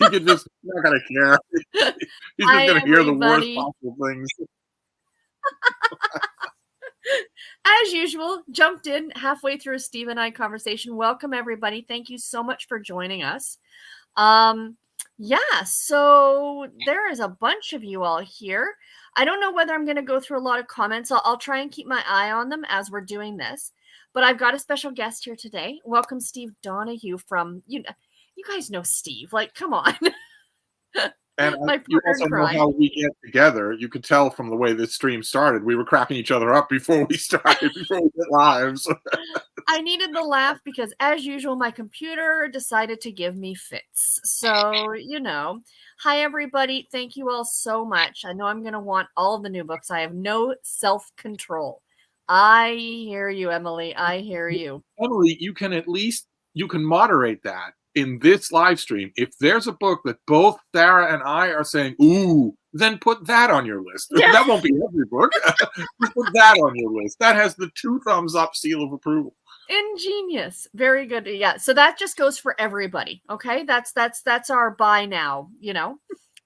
could just not gonna care. He's just gonna hear the worst possible things. As usual, jumped in halfway through a Steve and I conversation. Welcome, everybody. Thank you so much for joining us. Yeah, so there is a bunch of you all here. I don't know whether I'm going to go through a lot of comments. I'll try and keep my eye on them as we're doing this. But I've got a special guest here today. Welcome, Steve Donahue from, you guys know Steve. Like, come on. And you also know how we get together. You could tell from the way this stream started. We were cracking each other up before we started, before we went live. So. I needed the laugh because, as usual, my computer decided to give me fits. So, hi, everybody. Thank you all so much. I know I'm going to want all of the new books. I have no self-control. I hear you, Emily. I hear you. Emily, you can moderate that. In this live stream, if there's a book that both Sarah and I are saying, ooh, then put that on your list. Yeah. That won't be every book. Put that on your list. That has the 2 thumbs up seal of approval. Ingenious. Very good. Yeah. So that just goes for everybody. Okay. That's our buy now,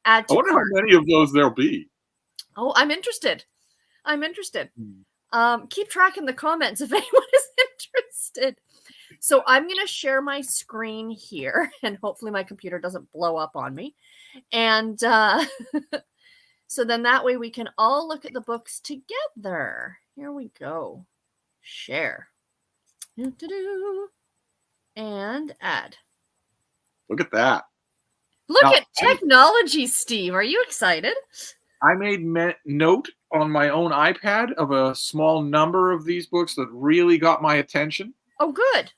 Add to I wonder cart. how many of those there'll be. Oh, I'm interested. Keep track in the comments if anyone is interested. So I'm going to share my screen here, and hopefully my computer doesn't blow up on me. And so then that way we can all look at the books together. Here we go. Share. And add. Look at that. Look at technology, Steve. Are you excited? I made note on my own iPad of a small number of these books that really got my attention. Oh, good.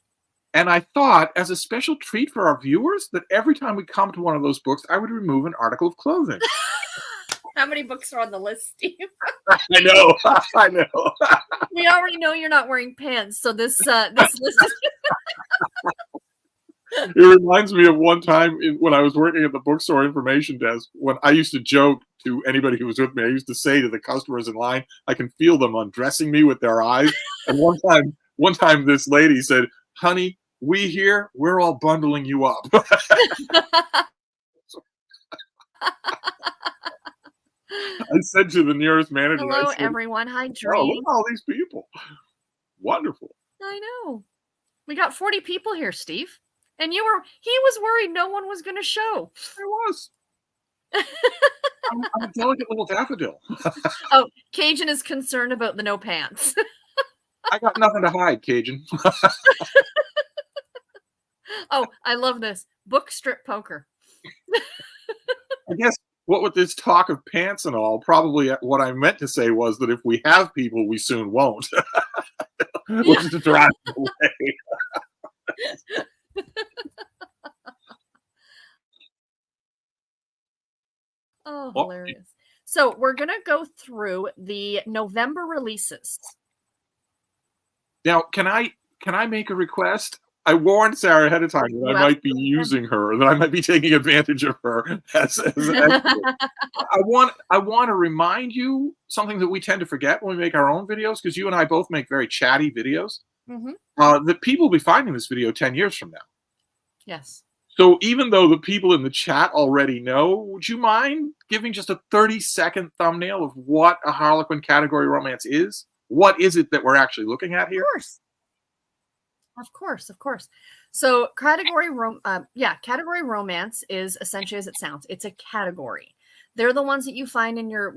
And I thought, as a special treat for our viewers, that every time we come to one of those books, I would remove an article of clothing. How many books are on the list, Steve? I know. We already know you're not wearing pants, so this list is... It reminds me of one time when I was working at the bookstore information desk, when I used to joke to anybody who was with me. I used to say to the customers in line, I can feel them undressing me with their eyes. And one time this lady said, honey, we're all bundling you up. I said to the nearest manager, hello, everyone. Hi, Dream. Oh, look at all these people. Wonderful. I know. We got 40 people here, Steve. And he was worried no one was going to show. I was. I'm a delicate little daffodil. Oh, Cajun is concerned about the no pants. I got nothing to hide, Cajun. Oh, I love this. Book strip poker. I guess what with this talk of pants and all, probably what I meant to say was that if we have people, we soon won't. We'll just drive away. Oh, hilarious. So we're going to go through the November releases. Now, can I make a request? I warned Sarah ahead of time that I might be using her, that I might be taking advantage of her. I want to remind you something that we tend to forget when we make our own videos, because you and I both make very chatty videos, that people will be finding this video 10 years from now. Yes. So even though the people in the chat already know, would you mind giving just a 30-second thumbnail of what a Harlequin category romance is? What is it that we're actually looking at here? Of course. So category romance is essentially as it sounds. It's a category. They're the ones that you find in your,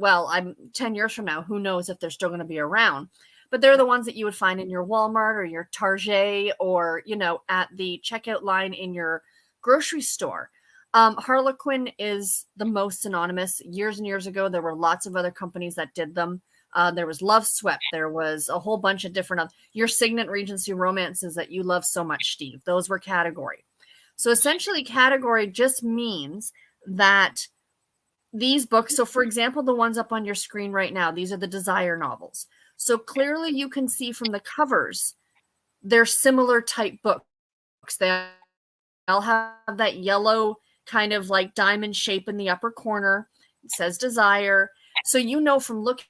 10 years from now, who knows if they're still going to be around, but they're the ones that you would find in your Walmart or your Target or, at the checkout line in your grocery store. Harlequin is the most synonymous. Years and years ago, there were lots of other companies that did them. There was Love Swept. There was a whole bunch of different, your Signet Regency romances that you love so much, Steve. Those were category. So essentially category just means that these books, so for example, the ones up on your screen right now, these are the desire novels. So clearly you can see from the covers, they're similar type books. They all have that yellow kind of like diamond shape in the upper corner. It says desire. So from looking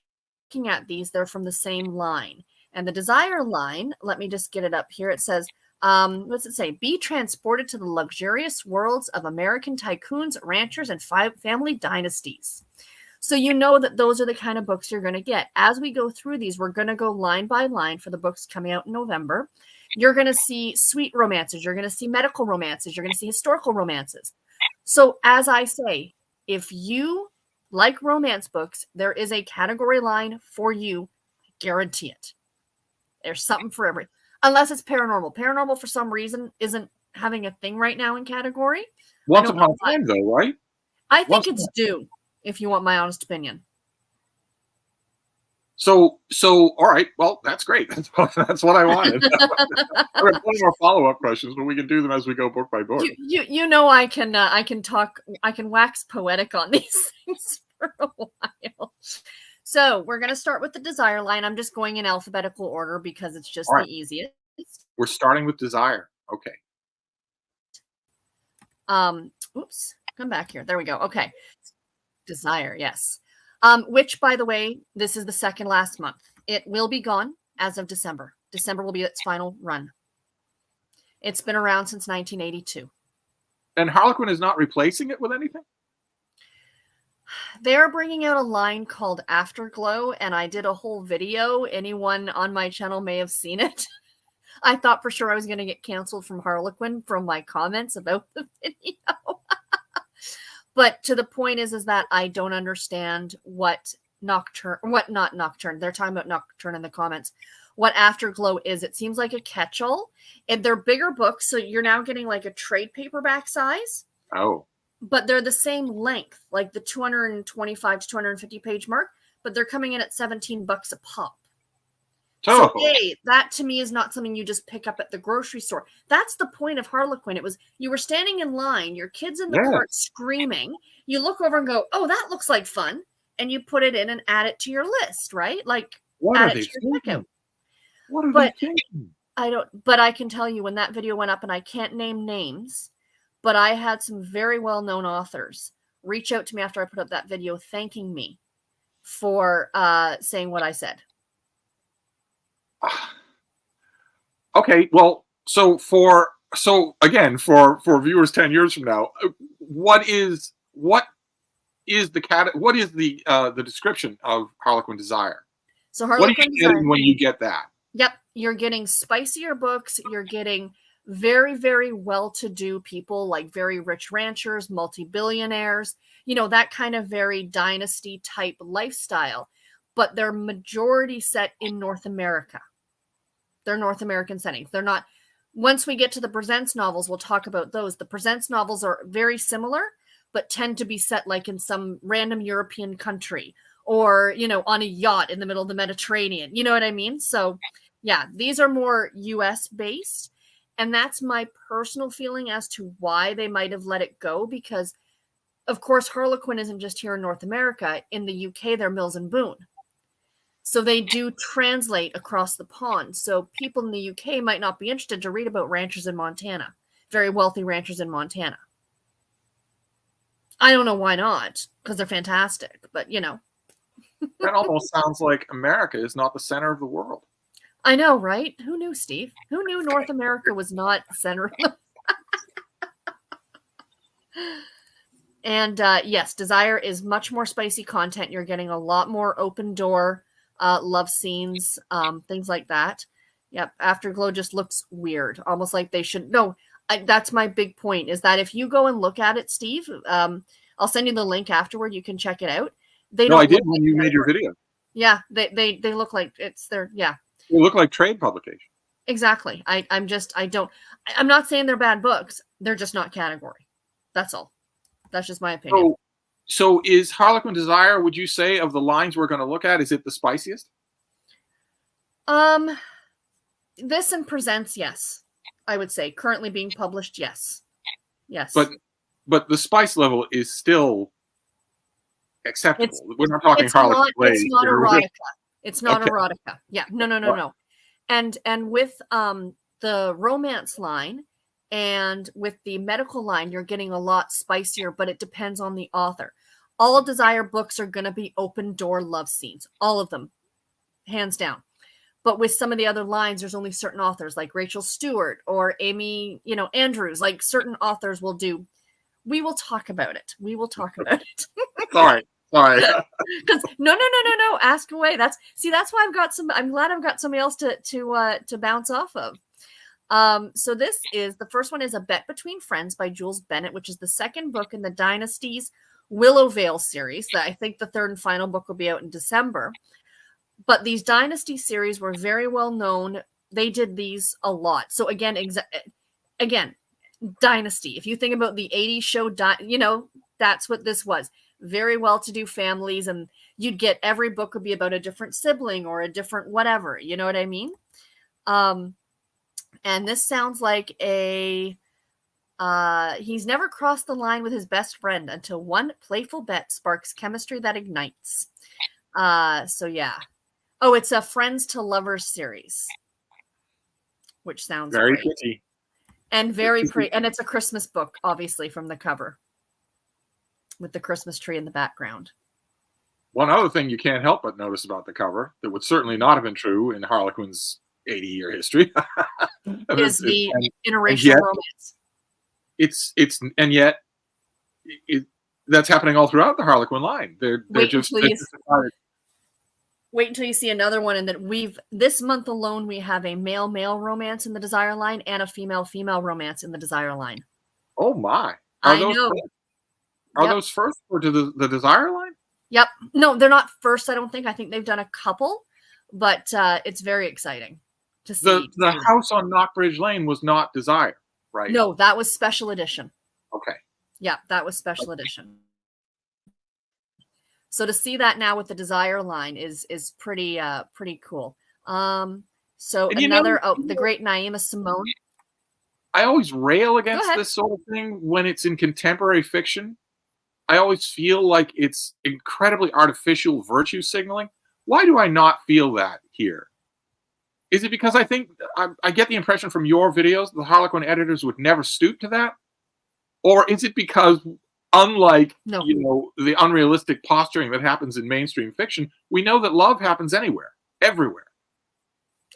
at these, they're from the same line. And the desire line, let me just get it up here. It says What's it say? Be transported to the luxurious worlds of American tycoons, ranchers, and family dynasties. So you know that those are the kind of books you're going to get. As we go through these, we're going to go line by line for the books coming out in November. You're going to see sweet romances. You're going to see medical romances. You're going to see historical romances. So as I say, if you like romance books, there is a category line for you. I guarantee it. There's something for every, unless it's paranormal. Paranormal, for some reason, isn't having a thing right now in category. Once upon a time, though, right? I think it's due, if you want my honest opinion. So, all right. Well, that's great. That's what I wanted. I have plenty more follow-up questions, but we can do them as we go book by book. You know, I can wax poetic on these things for a while. So we're going to start with the Desire line. I'm just going in alphabetical order because it's just the easiest. We're starting with Desire. Okay. Oops. Come back here. There we go. Okay. Desire. Yes. Which, by the way, this is the second last month. It will be gone as of December. December will be its final run. It's been around since 1982. And Harlequin is not replacing it with anything? They're bringing out a line called Afterglow, and I did a whole video. Anyone on my channel may have seen it. I thought for sure I was going to get canceled from Harlequin from my comments about the video. But to the point is that I don't understand what not Nocturne. They're talking about Nocturne in the comments. What Afterglow is. It seems like a catch-all. And they're bigger books, so you're now getting like a trade paperback size. Oh. But they're the same length, like the 225 to 250 page mark, but they're coming in at $17 a pop. So, hey, that to me is not something you just pick up at the grocery store. That's the point of Harlequin. It was you were standing in line, your kid's in the cart screaming. You look over and go, "Oh, that looks like fun," and you put it in and add it to your list, right? Like add it to your checkout. What are they thinking? I don't. But I can tell you when that video went up, and I can't name names, but I had some very well-known authors reach out to me after I put up that video, thanking me for saying what I said. Okay, well, so again, for viewers 10 years from now, what is the description of Harlequin Desire? So Harlequin what are you getting when you get that? Yep, you're getting spicier books. You're getting very, very well-to-do people, like very rich ranchers, multi-billionaires, you know, that kind of very dynasty type lifestyle. But they're majority set in North America. They're North American settings. They're not. Once we get to the Presents novels, we'll talk about those. The Presents novels are very similar, but tend to be set like in some random European country or, you know, on a yacht in the middle of the Mediterranean. You know what I mean? So, yeah, these are more US based. And that's my personal feeling as to why they might have let it go. Because, of course, Harlequin isn't just here in North America. In the UK, they're Mills and Boon. So they do translate across the pond. So people in the UK might not be interested to read about ranchers in Montana, very wealthy ranchers in Montana. I don't know why not, because they're fantastic, but you know. That almost sounds like America is not the center of the world. I know, right? Who knew, Steve? Who knew North America was not the center of the And yes, Desire is much more spicy content. You're getting a lot more open door love scenes, things like that. Yep. Afterglow just looks weird, almost like they should. No, that's my big point is that if you go and look at it, Steve, I'll send you the link afterward. You can check it out. No, I did when you made your video. Yeah, they look like it's their They look like trade publication. Exactly. I'm not saying they're bad books. They're just not category. That's all. That's just my opinion. So is Harlequin Desire, would you say, of the lines we're going to look at, is it the spiciest? This and Presents, yes. I would say. Currently being published, yes. Yes. But the spice level is still acceptable. We're not talking Harlequin. It's not erotica. It's not erotica. Yeah. No. And with the romance line and with the medical line, you're getting a lot spicier, but it depends on the author. All Desire books are going to be open door love scenes. All of them. Hands down. But with some of the other lines, there's only certain authors like Rachel Stewart or Amy, Andrews, like certain authors will do. We will talk about it. We will talk about it. Sorry. Because no. Ask away. That's why I'm glad I've got somebody else to bounce off of. So the first one is A Bet Between Friends by Jules Bennett, which is the second book in the Dynasties Willowvale series. That I think the third and final book will be out in December. But these Dynasty series were very well known. They did these a lot. So again, Dynasty. If you think about the 80s show, that's what this was. Very well-to-do families, and you'd get every book would be about a different sibling or a different whatever. You know what I mean? And this sounds like he's never crossed the line with his best friend until one playful bet sparks chemistry that ignites. So yeah. Oh, it's a Friends to Lovers series, which sounds very great. pretty. And very pretty. And it's a Christmas book, obviously, from the cover with the Christmas tree in the background. One other thing you can't help but notice about the cover that would certainly not have been true in Harlequin's 80-year history is the interracial romance. That's happening all throughout the Harlequin line. Wait until you see another one, and that this month alone we have a male romance in the Desire line and a female romance in the Desire line. Oh my! I know. Are those first or to the Desire line? Yep. No, they're not first. I don't think. I think they've done a couple, but it's very exciting to see. The house on Knockbridge Lane was not Desire, right? No, that was special edition. Okay. Yeah, that was special edition. So to see that now with the Desire line is pretty cool. So and the great Naima Simone. I always rail against this sort of thing when it's in contemporary fiction. I always feel like it's incredibly artificial virtue signaling. Why do I not feel that here? Is it because I think I get the impression from your videos the Harlequin editors would never stoop to that? Or is it because unlike the unrealistic posturing that happens in mainstream fiction, we know that love happens anywhere, everywhere.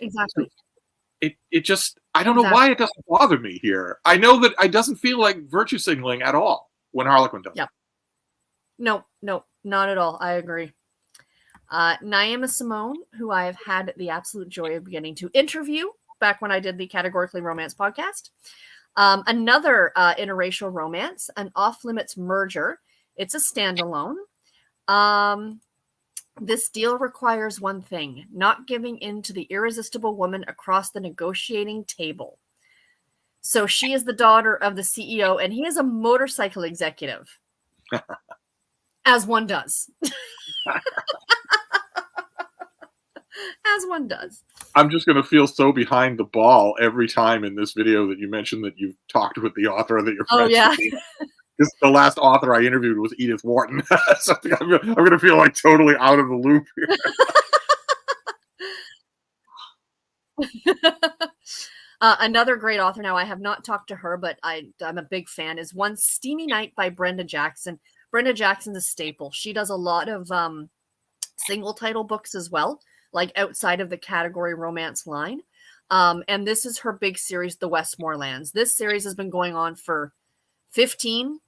Exactly. So it just, I don't know why it doesn't bother me here. I know that it doesn't feel like virtue signaling at all when Harlequin does. Yeah. No, not at all. I agree. Naima Simone, who I have had the absolute joy of getting to interview back when I did the Categorically Romance podcast. Another interracial romance, an off-limits merger. It's a standalone. This deal requires one thing: not giving in to the irresistible woman across the negotiating table. So she is the daughter of the CEO, and he is a motorcycle executive. As one does. As one does. I'm just going to feel so behind the ball every time in this video that you mentioned that you've talked with the author that you're friends with. Because the last author I interviewed was Edith Wharton. So I'm going to feel like totally out of the loop here. Another great author, now I have not talked to her, but I'm a big fan, is One Steamy Night by Brenda Jackson. Brenda Jackson's a staple. She does a lot of single title books as well, like outside of the category romance line. And this is her big series, The Westmorelands. This series has been going on for 15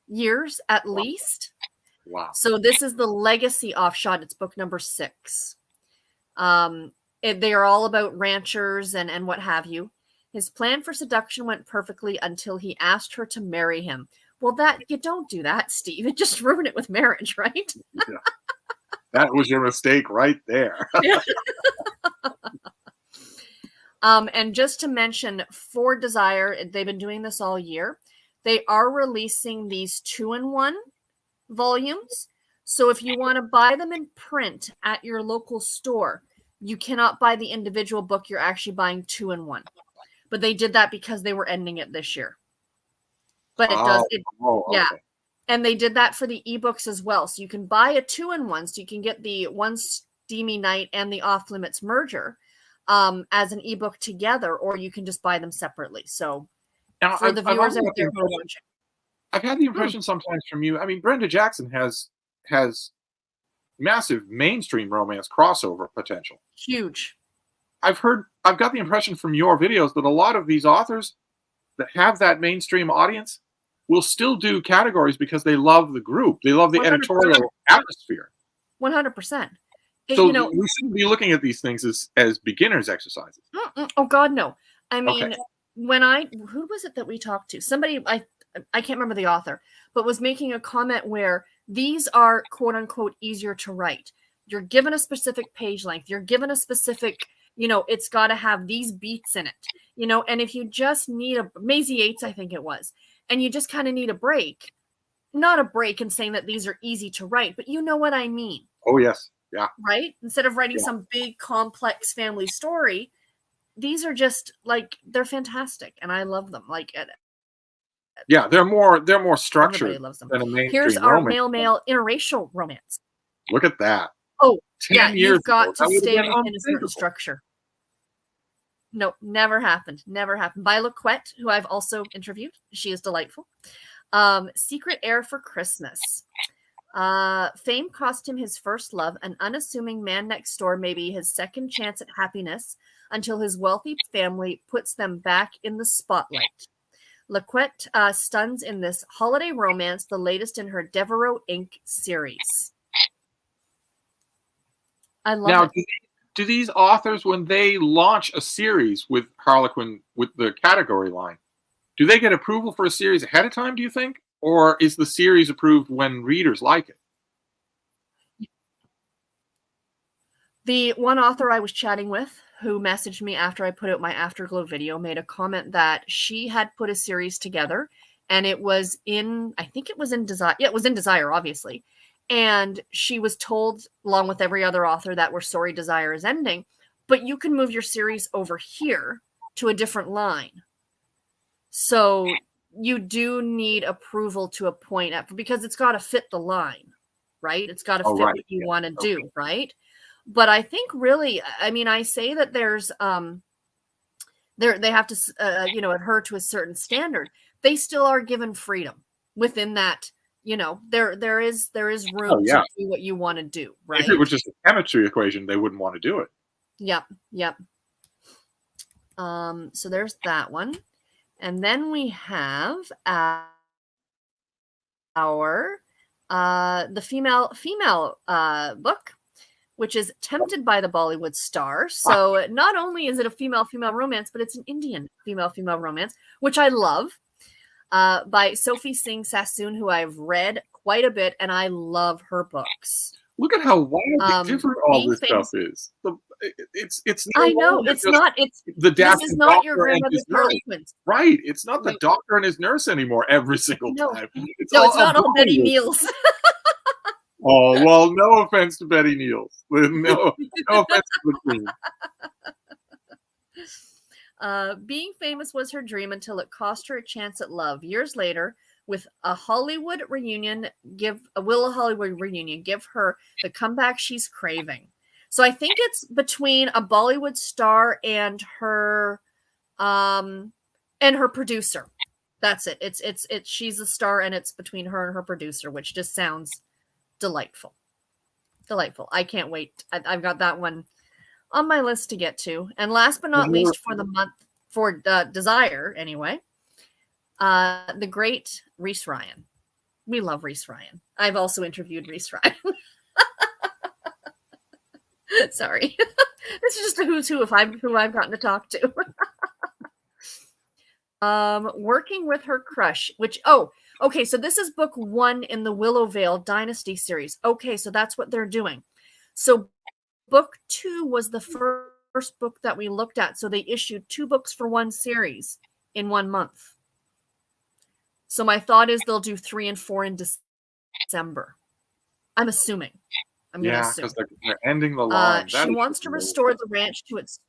years at least. Wow. So this is the legacy offshot. It's book number 6. They are all about ranchers and what have you. His plan for seduction went perfectly until he asked her to marry him. Well, you don't do that, Steve. It just ruined it with marriage, right? Yeah. That was your mistake right there. And just to mention, for Desire, they've been doing this all year. They are releasing these 2-in-1 volumes. So if you want to buy them in print at your local store, you cannot buy the individual book. You're actually buying 2-in-1. But they did that because they were ending it this year. But okay. Yeah. And they did that for the ebooks as well. So you can buy a 2-in-1. So you can get the One Steamy Night and the Off Limits merger as an ebook together, or you can just buy them separately. So now, for the viewers out there who are watching, I've had the impression sometimes from you. I mean, Brenda Jackson has massive mainstream romance crossover potential. Huge. I've got the impression from your videos that a lot of these authors that have that mainstream audience will still do categories because they love the group. They love the 100%. editorial atmosphere. 100%. So we shouldn't be looking at these things as beginners exercises. Oh God, no. I mean, Okay. who was it that we talked to? Somebody, I can't remember the author, but was making a comment where these are quote unquote easier to write. You're given a specific page length. You're given a specific, it's got to have these beats in it, and if you just need Maisie Yates, I think it was, and you just kind of need a break, not a break in saying that these are easy to write, but you know what I mean. Oh, yes. Yeah. Right? Instead of writing some big, complex family story, these are just they're fantastic, and I love them. Yeah, they're more structured. Everybody loves them. Than a mainstream Here's our romance. male interracial romance. Look at that. Oh, 10 years you've got ago, to stay within a certain structure. No, never happened. Never happened. By Laquette, who I've also interviewed. She is delightful. Secret Heir for Christmas. Fame cost him his first love. An unassuming man next door may be his second chance at happiness until his wealthy family puts them back in the spotlight. Laquette stuns in this holiday romance, the latest in her Devereaux Inc. series. I love it. Do these authors, when they launch a series with Harlequin, with the category line, do they get approval for a series ahead of time, do you think? Or is the series approved when readers like it? The one author I was chatting with, who messaged me after I put out my Afterglow video, made a comment that she had put a series together, and it was in, I think it was in Desire. Yeah, it was in Desire, obviously. And she was told, along with every other author, that we're sorry Desire is ending, but you can move your series over here to a different line. So you do need approval to a point, because it's got to fit the line, right? It's got to fit what you want to do, right? But I think really, I mean, I say that there's, they have to, adhere to a certain standard. They still are given freedom within that. There is room to do what you want to do, right? If it was just a chemistry equation, they wouldn't want to do it. Yep. So there's that one. And then we have the female book, which is Tempted by the Bollywood Star. So not only is it a female romance, but it's an Indian female romance, which I love, by Sophie Singh Sassoon, who I've read quite a bit, and I love her books. Look at how wildly different all this stuff is. It's no I know it's not. It's the this is not your grandmother's Harlequins, right? It's not the doctor and his nurse anymore every single time. It's not all Betty Neals. Oh well, no offense to Betty Neals. No offense to the queen. Being famous was her dream until it cost her a chance at love. Years later, will a Hollywood reunion give her the comeback she's craving? So I think it's between a Bollywood star and her producer. That's it. It's she's a star, and it's between her and her producer, which just sounds delightful. I can't wait. I've got that one on my list to get to. And last but not least, for the month, for Desire anyway, the great Reese Ryan. We love Reese Ryan. I've also interviewed Reese Ryan. Sorry. This is just a who's who who I've gotten to talk to. Working with her crush, which, okay, so this is book 1 in the Willowvale Dynasty series. Okay, so that's what they're doing. So book 2 was the first book that we looked at. So they issued 2 books for one series in 1 month. So my thought is they'll do 3 and 4 in December. I'm assuming. Because they're ending the line. She wants to restore the ranch to its.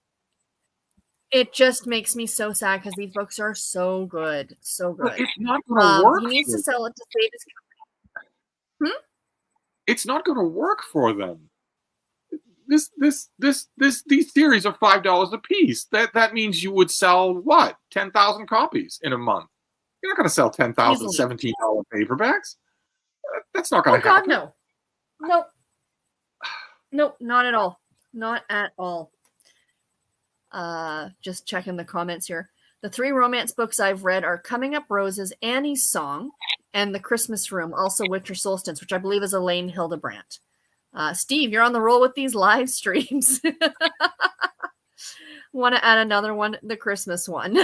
It just makes me so sad because these books are so good, so good. It's not going to work. He needs to sell it to save his company. It's not going to work for them. These series are $5 a piece. That means you would sell what? 10,000 copies in a month. You're not going to sell 10,000 $17 paperbacks. That's not going to happen. God, no. Nope, not at all. Not at all. Just checking the comments here. The 3 romance books I've read are Coming Up Roses, Annie's Song, and The Christmas Room, also Winter Solstice, which I believe is Elaine Hildebrandt. Steve, you're on the roll with these live streams. Want to add another one? The Christmas one.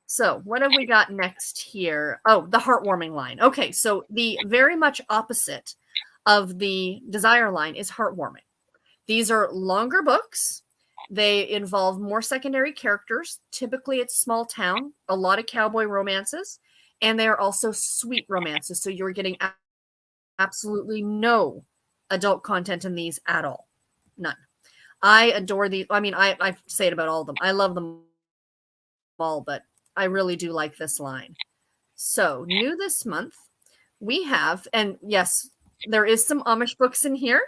So what have we got next here? Oh, the Heartwarming line. Okay, so the very much opposite of the Desire line is Heartwarming. These are longer books. They involve more secondary characters. Typically, it's small town, a lot of cowboy romances, and they are also sweet romances. So you're getting absolutely no adult content in these at all. None. I adore these. I mean, I say it about all of them. I love them all, but I really do like this line. So new this month, we have, and yes, there is some Amish books in here.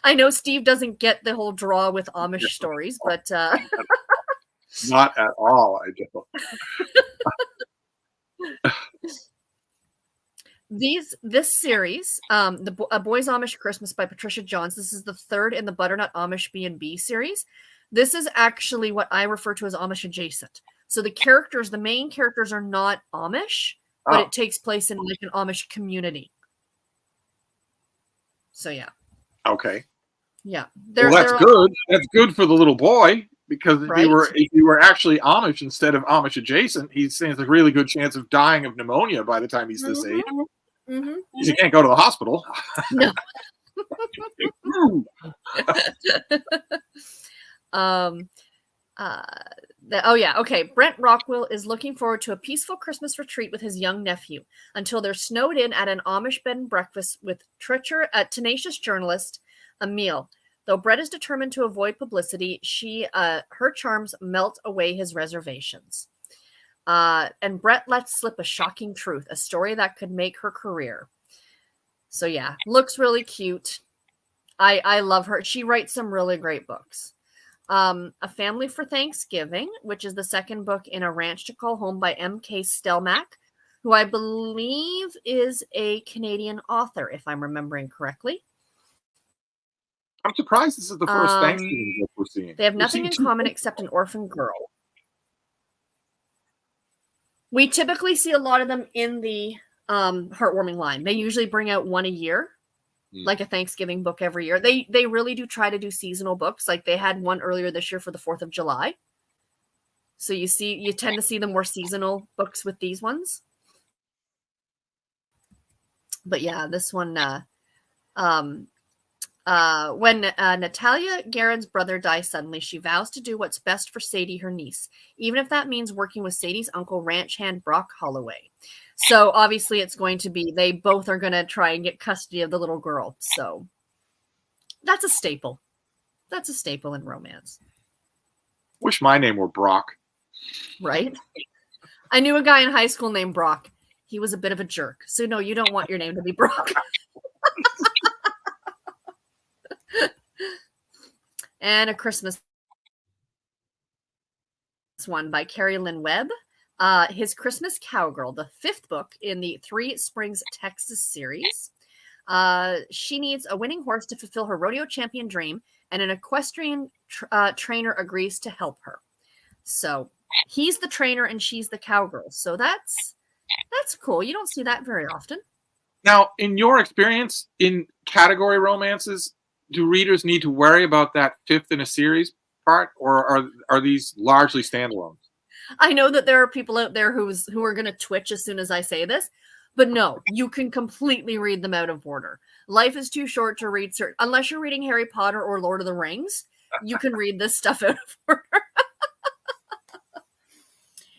I know Steve doesn't get the whole draw with Amish stories, but not at all. I don't. This series, A Boy's Amish Christmas by Patricia Johns. This is the 3rd in the Butternut Amish B&B series. This is actually what I refer to as Amish adjacent. So the main characters are not Amish, but it takes place in like an Amish community. So yeah. Okay. Yeah. Well, that's good. That's good for the little boy, because if he were actually Amish instead of Amish adjacent, he stands a really good chance of dying of pneumonia by the time he's this age. He can't go to the hospital. No. Okay. Brent Rockwell is looking forward to a peaceful Christmas retreat with his young nephew until they're snowed in at an Amish bed and breakfast with tenacious journalist Emil. Though Brett is determined to avoid publicity, her charms melt away his reservations. And Brett lets slip a shocking truth, a story that could make her career. So yeah, looks really cute. I love her. She writes some really great books. A Family for Thanksgiving, which is the 2nd book in A Ranch to Call Home by M.K. Stelmach, who I believe is a Canadian author, if I'm remembering correctly. I'm surprised this is the first Thanksgiving book we're seeing. They have nothing in common except an orphan girl. We typically see a lot of them in the Heartwarming line. They usually bring out one a year, like a Thanksgiving book every year. They really do try to do seasonal books. Like they had one earlier this year for the 4th of July. So you tend to see the more seasonal books with these ones. But yeah, this one, when Natalia Guerin's brother dies suddenly, she vows to do what's best for Sadie, her niece, even if that means working with Sadie's uncle, ranch hand Brock Holloway. So obviously it's going to be, they both are going to try and get custody of the little girl. So that's a staple. That's a staple in romance. Wish my name were Brock. Right? I knew a guy in high school named Brock. He was a bit of a jerk. So no, you don't want your name to be Brock. And A Christmas one by Carrie Lynn Webb. His Christmas Cowgirl, the 5th book in the 3 Springs, Texas series. She needs a winning horse to fulfill her rodeo champion dream, and an equestrian trainer agrees to help her. So he's the trainer and she's the cowgirl. So that's cool. You don't see that very often. Now, in your experience in category romances, do readers need to worry about that 5th in a series part, or are these largely standalones? I know that there are people out there who are going to twitch as soon as I say this, but no, you can completely read them out of order. Life is too short to read unless you're reading Harry Potter or Lord of the Rings. You can read this stuff out of order.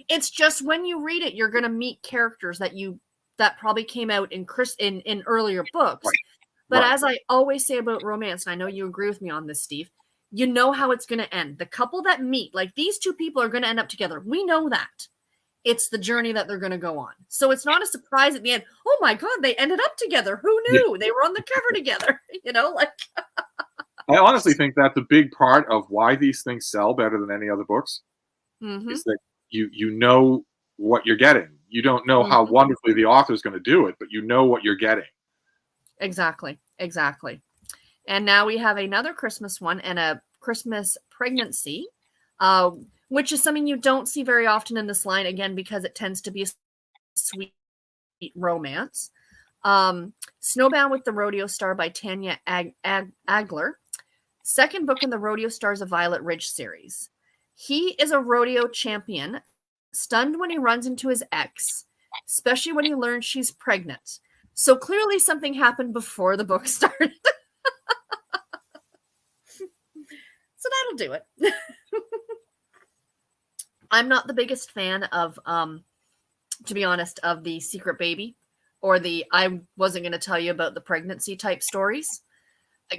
It's just when you read it, you're going to meet characters that probably came out in earlier books. Right. But as I always say about romance, and I know you agree with me on this, Steve, you know how it's going to end. The couple that meet, like these 2 people are going to end up together. We know that. It's the journey that they're going to go on. So it's not a surprise at the end. Oh my God, they ended up together. Who knew? They were on the cover together. I honestly think that's a big part of why these things sell better than any other books. Is that you know what you're getting. You don't know how wonderfully the author's going to do it, but you know what you're getting. Exactly. Exactly. And now we have another Christmas one and a Christmas pregnancy, which is something you don't see very often in this line, again, because it tends to be a sweet romance. Snowbound with the Rodeo Star by Tanya Agler. Second book in the Rodeo Stars of Violet Ridge series. He is a rodeo champion, stunned when he runs into his ex, especially when he learns she's pregnant. So clearly something happened before the book started. So that'll do it. I'm not the biggest fan of, to be honest, of the secret baby or the I wasn't going to tell you about the pregnancy type stories,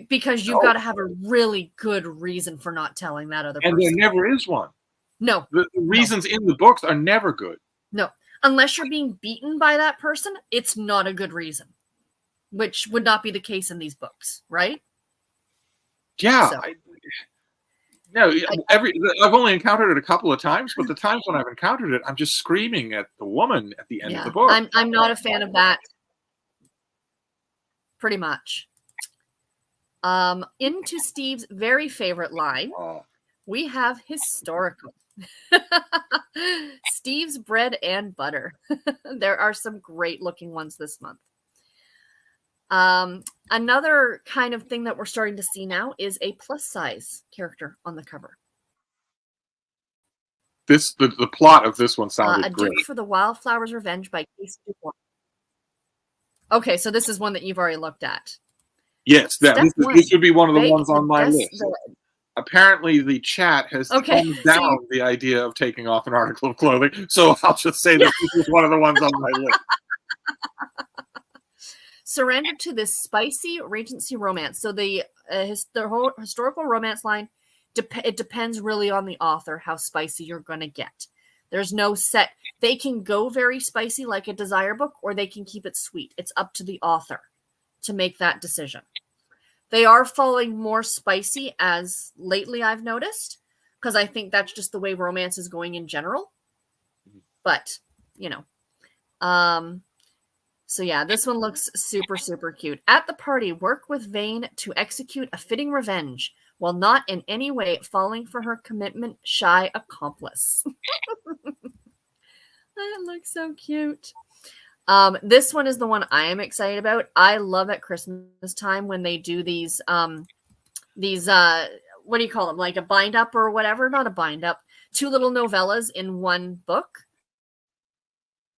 because you've got to have a really good reason for not telling that other person. And there never is one. No. The reasons in the books are never good. No. Unless you're being beaten by that person, it's not a good reason, which would not be the case in these books, right? Yeah. So. I've only encountered it a couple of times, but the times when I've encountered it, I'm just screaming at the woman at the end of the book. I'm not a fan of that. Pretty much. Into Steve's very favorite line, we have historical. Steve's bread and butter. There are some great looking ones this month. Another kind of thing that we're starting to see now is a plus size character on the cover. The plot of this one sounded great. A Duke for the Wildflower's Revenge by Casey Dubois. Okay, so this is one that you've already looked at. Yes, this would be one of the ones on my list. Apparently, the chat has thumbs down the idea of taking off an article of clothing, so I'll just say that this is one of the ones on my list. Surrender to this spicy Regency romance. So the whole historical romance line, it depends really on the author how spicy you're going to get. There's no set. They can go very spicy like a Desire book, or they can keep it sweet. It's up to the author to make that decision. They are falling more spicy as lately I've noticed, because I think that's just the way romance is going in general. But, so yeah, this one looks super, super cute. At the party, work with Vane to execute a fitting revenge while not in any way falling for her commitment-shy accomplice. That looks so cute. This one is the one I am excited about. I love at Christmas time when they do these what do you call them? Like a bind up or whatever? Not a bind up. 2 little novellas in one book.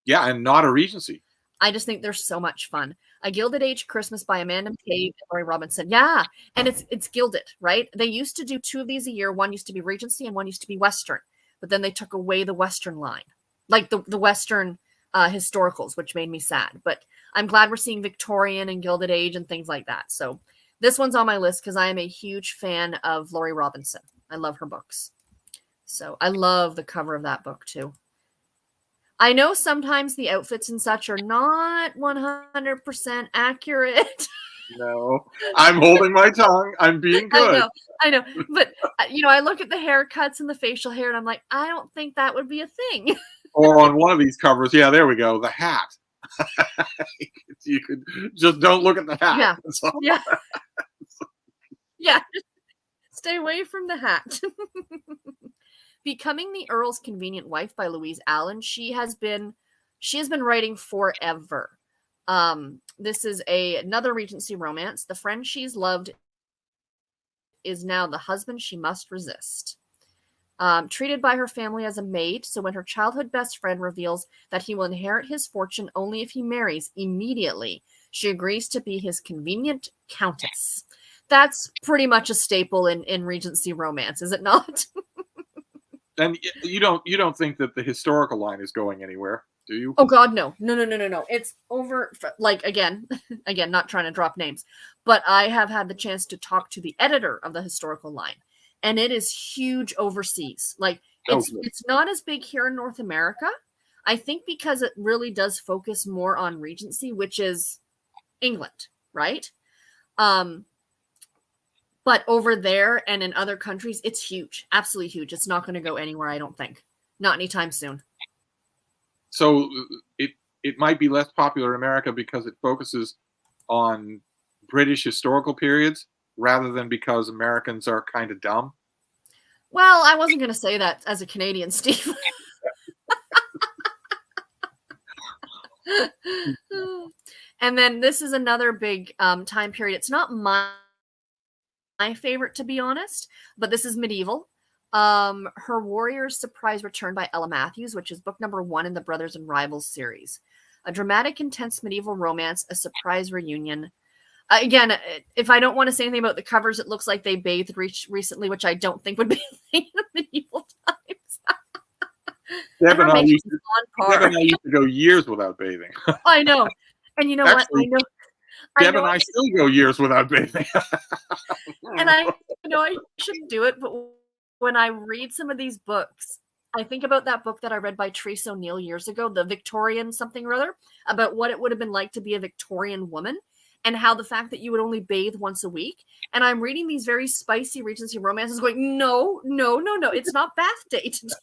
Yeah, and not a Regency. I just think they're so much fun. A Gilded Age Christmas by Amanda McCabe and Lori Robinson. Yeah, and it's gilded, right? They used to do 2 of these a year. One used to be Regency and one used to be Western. But then they took away the Western line. Like the Western historicals, which made me sad. But I'm glad we're seeing Victorian and Gilded Age and things like that. So this one's on my list because I am a huge fan of Lori Robinson. I love her books. So I love the cover of that book too. I know sometimes the outfits and such are not 100% accurate. No, I'm holding my tongue. I'm being good. I know. But, I look at the haircuts and the facial hair and I'm like, I don't think that would be a thing. Or on one of these covers, yeah, there we go, the hat. You could just don't look at the hat. Yeah. Yeah. Stay away from the hat. Becoming the Earl's Convenient Wife by Louise Allen. She has been writing forever. This is another Regency romance. The friend she's loved is now the husband she must resist. Treated by her family as a maid, so when her childhood best friend reveals that he will inherit his fortune only if he marries immediately, she agrees to be his convenient countess. That's pretty much a staple in Regency romance, is it not? And you don't think that the historical line is going anywhere, do you? Oh God, no. It's over. Like again, not trying to drop names, but I have had the chance to talk to the editor of the historical line, and it is huge overseas. Like it's not as big here in North America. I think because it really does focus more on Regency, which is England, right? But over there and in other countries, it's huge. Absolutely huge. It's not going to go anywhere, I don't think. Not anytime soon. So it might be less popular in America because it focuses on British historical periods rather than because Americans are kind of dumb? Well, I wasn't going to say that as a Canadian, Steve. And then this is another big time period. It's not my favorite, to be honest, but this is medieval. Her Warrior's Surprise Return by Ella Matthews, which is book number 1 in the Brothers and Rivals series. A dramatic, intense medieval romance, a surprise reunion. Again, if I don't want to say anything about the covers, it looks like they bathed recently, which I don't think would be a thing in medieval times. Deb and I used to go years without bathing. I know. And you know Actually, what? Deb and I still go years without bathing. And I know I shouldn't do it, but when I read some of these books, I think about that book that I read by Therese O'Neill years ago, the Victorian something or other, about what it would have been like to be a Victorian woman and how the fact that you would only bathe once a week. And I'm reading these very spicy Regency romances going, no, it's not bath day today.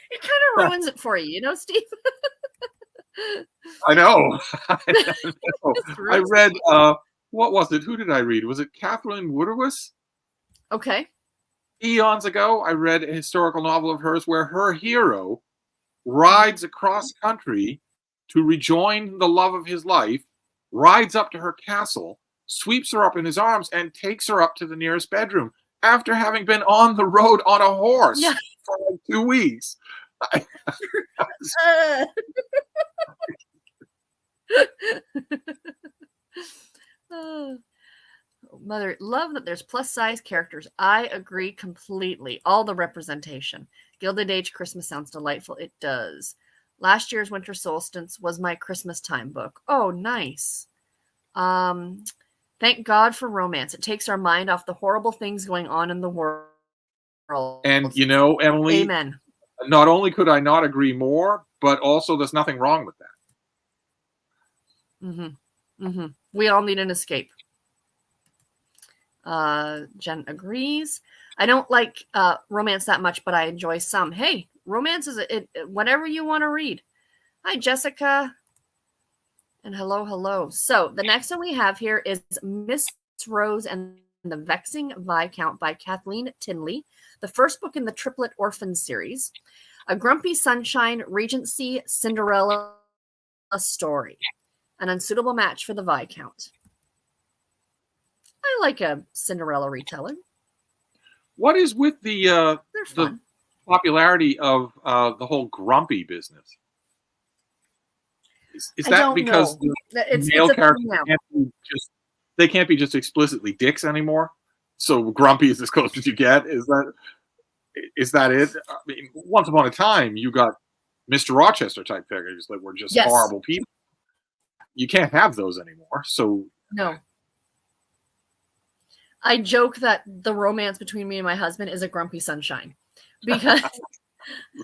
It kind of ruins it for you, Steve? I know. I read, what was it? Who did I read? Was it Catherine Woodowis? Okay. Eons ago, I read a historical novel of hers where her hero rides across country to rejoin the love of his life, rides up to her castle, sweeps her up in his arms, and takes her up to the nearest bedroom after having been on the road on a horse for like 2 weeks. Mother, love that there's plus size characters. I agree completely. All the representation. Gilded Age Christmas sounds delightful. It does. Last year's Winter Solstice was my Christmas time book. Oh, nice. Thank God for romance. It takes our mind off the horrible things going on in the world. And Emily, amen. Not only could I not agree more, but also there's nothing wrong with that. We all need an escape. Jen agrees. I don't like romance that much, but I enjoy some. Hey, romance is whatever you want to read. Hi, Jessica. And hello. So the next one we have here is Miss Rose and the Vexing Viscount by Kathleen Tinley, the first book in the Triplet Orphan series. A grumpy sunshine, Regency, Cinderella story. An unsuitable match for the Viscount. I like a Cinderella retelling. What is with the popularity of the whole grumpy business? Is that because the male characters can't be just explicitly dicks anymore? So grumpy is as close as you get. Is that it? I mean, once upon a time, you got Mr. Rochester type figures that were just horrible people. You can't have those anymore. So no. I joke that the romance between me and my husband is a grumpy sunshine because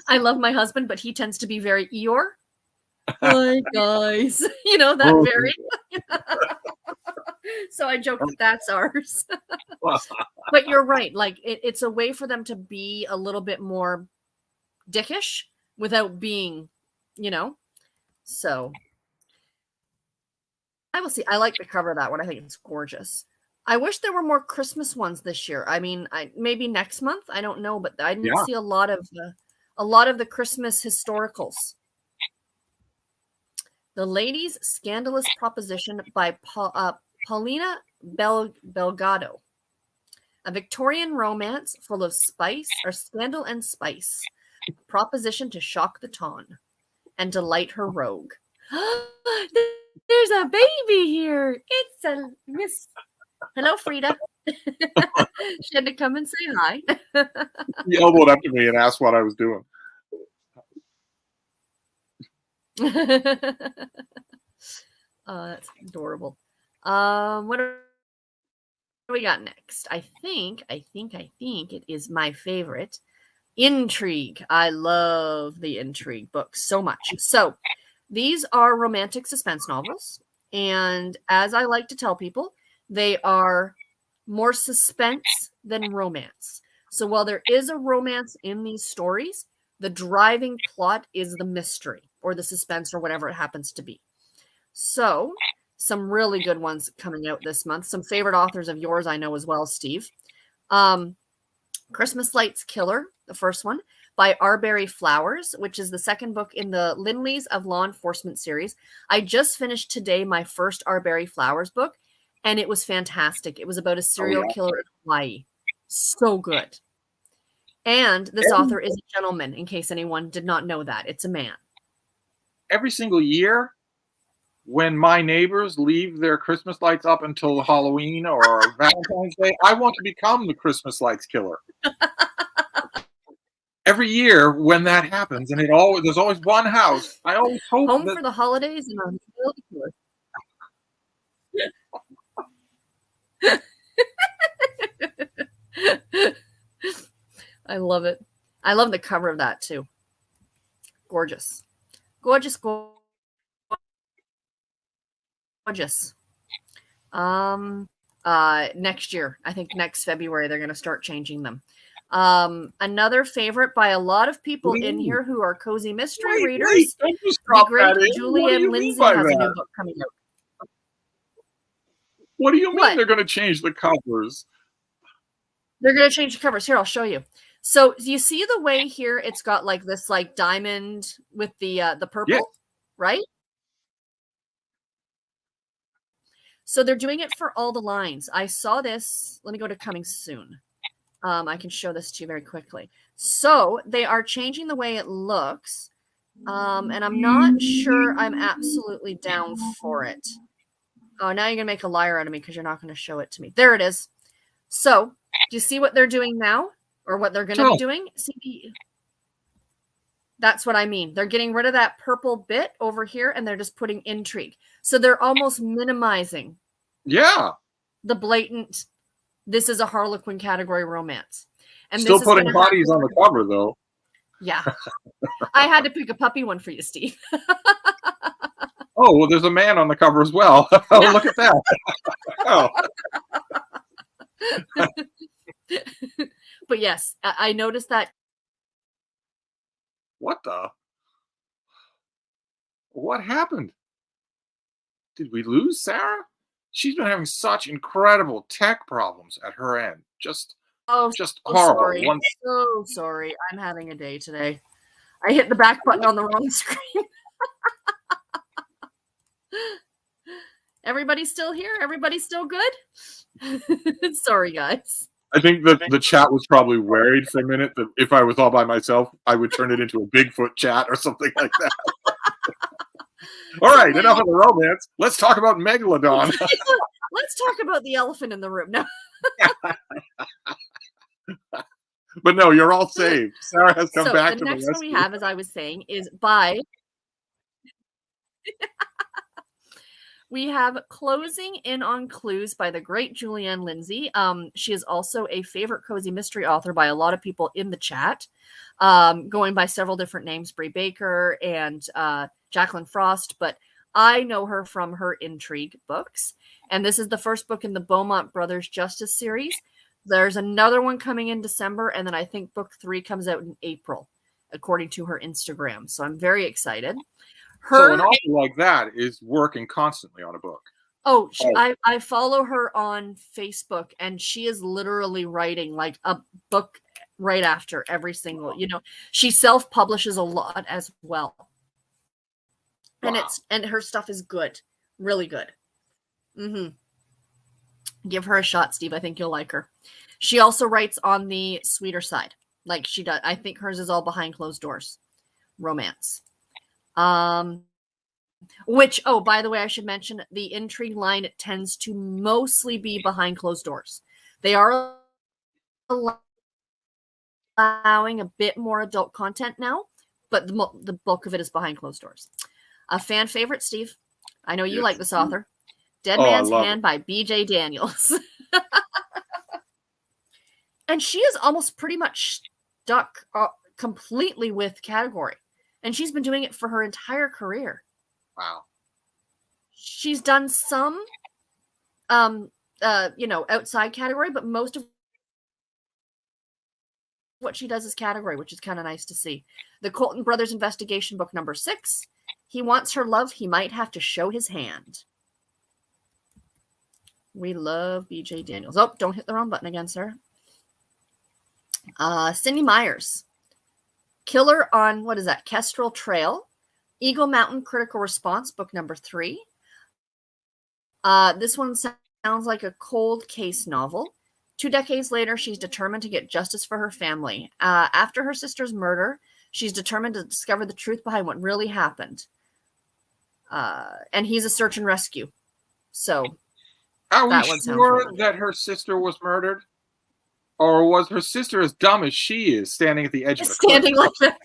I love my husband, but he tends to be very Eeyore. Hi guys, that very. So I joke that that's ours. But you're right. Like it's a way for them to be a little bit more dickish without being, So I will see. I like the cover of that one. I think it's gorgeous. I wish there were more Christmas ones this year. I mean, maybe next month. I don't know, but I didn't see a lot of the Christmas historicals. The Lady's Scandalous Proposition by Paulina Belgado. A Victorian romance full of spice or scandal and spice. Proposition to shock the ton and delight her rogue. There's a baby here. It's a Miss. Hello, Frida. She had to come and say hi. He elbowed up to me and asked what I was doing. That's adorable. What do we got next? I think it is my favorite. Intrigue. I love the Intrigue books so much. So these are romantic suspense novels. And as I like to tell people, they are more suspense than romance. So while there is a romance in these stories, the driving plot is the mystery or the suspense or whatever it happens to be. So Some really good ones coming out this month. Some favorite authors of yours I know as well, Steve. Christmas Lights Killer, the first one, by Arbery Flowers, which is the second book in the Linleys of Law Enforcement series. I just finished today my first Arbery Flowers book, and it was fantastic. It was about a serial killer in Hawaii. So good. And this author is a gentleman, in case anyone did not know that. It's a man. Every single year, when my neighbors leave their Christmas lights up until Halloween or Valentine's Day, I want to become the Christmas lights killer. Every year when that happens, and there's always one house. I always hope home for the holidays and on I love it. I love the cover of that too. Gorgeous. Gorgeous. Gorgeous. Next year, I think next February, they're going to start changing them. Another favorite by a lot of people in here who are cozy mystery readers. The great Julianne Lindsay has a new book coming out. What do you mean they're going to change the covers? They're going to change the covers. Here, I'll show you. So you see the way here it's got like this like diamond with the purple, right? So they're doing it for all the lines. I saw this. Let me go to coming soon. I can show this to you very quickly. So they are changing the way it looks. And I'm not sure I'm absolutely down for it. Oh, now you're going to make a liar out of me because you're not going to show it to me. There it is. So do you see what they're doing now? Or what they're going to be doing? See, that's what I mean. They're getting rid of that purple bit over here, and they're just putting intrigue. So they're almost minimizing the blatant, this is a Harlequin category romance. And still putting hotties on the cover, though. Yeah. I had to pick a puppy one for you, Steve. Oh, well, there's a man on the cover as well. Oh, look at that. Oh. But yes, I noticed that. What happened? Did we lose Sarah? She's been having such incredible tech problems at her end. Just horrible. Sorry. So sorry. I'm having a day today. I hit the back button on the wrong screen. Everybody's still here? Everybody's still good? Sorry, guys. I think that the chat was probably worried for a minute that if I was all by myself, I would turn it into a Bigfoot chat or something like that. All right, enough of the romance. Let's talk about Megalodon. Let's talk about the elephant in the room. No. But no, you're all saved. Sarah has come back to the next one we have, as I was saying, is by... We have Closing In on Clues by the great Julianne Lindsay. She is also a favorite cozy mystery author by a lot of people in the chat, going by several different names, Brie Baker and Jacqueline Frost, but I know her from her Intrigue books. And this is the first book in the Beaumont Brothers Justice series. There's another one coming in December, and then I think book 3 comes out in April, according to her Instagram. So I'm very excited. So an author like that is working constantly on a book. Oh, I follow her on Facebook, and she is literally writing like a book right after every single, she self-publishes a lot as well. Wow. And her stuff is good. Really good. Give her a shot, Steve. I think you'll like her. She also writes on the sweeter side. Like she does. I think hers is all behind closed doors. Romance. Which, by the way, I should mention the Intrigue line tends to mostly be behind closed doors. They are allowing a bit more adult content now, but the bulk of it is behind closed doors. A fan favorite, Steve. I know you like this author. Dead Man's Hand by B.J. Daniels. And she is almost pretty much stuck completely with category. And she's been doing it for her entire career. Wow. She's done some, outside category, but most of what she does is category, which is kind of nice to see. The Colton Brothers Investigation book number 6. He wants her love. He might have to show his hand. We love BJ Daniels. Oh, don't hit the wrong button again, sir. Cindy Myers. Killer on, what is that? Kestrel Trail. Eagle Mountain Critical Response, book number 3. This one sounds like a cold case novel. 2 decades later, she's determined to get justice for her family. After her sister's murder, she's determined to discover the truth behind what really happened. And he's a search and rescue. So, are we sure that her sister was murdered? Or was her sister as dumb as she is, standing at the edge of the cliff? Standing like that.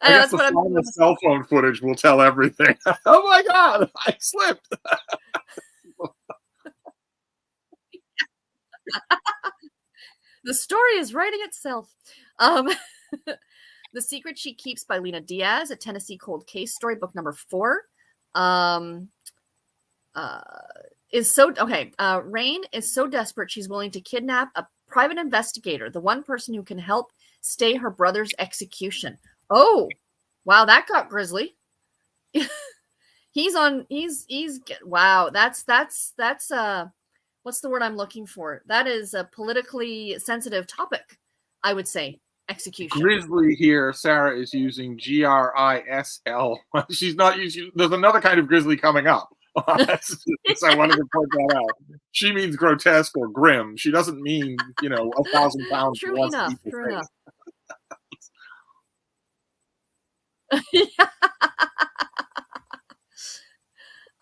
I guess the final cell phone footage will tell everything. Oh my God, I slipped. The story is writing itself. The Secret She Keeps by Lena Diaz, a Tennessee cold case story, book number 4. Rain is so desperate she's willing to kidnap a private investigator, the one person who can help stay her brother's execution. Oh, wow, that got grisly. Wow, that's what's the word I'm looking for? That is a politically sensitive topic, I would say. Execution. Grisly here, Sarah is using GRISL. She's not using, there's another kind of grizzly coming up. So I wanted to point that out. She means grotesque or grim. She doesn't mean, 1,000 pounds. True enough. True enough.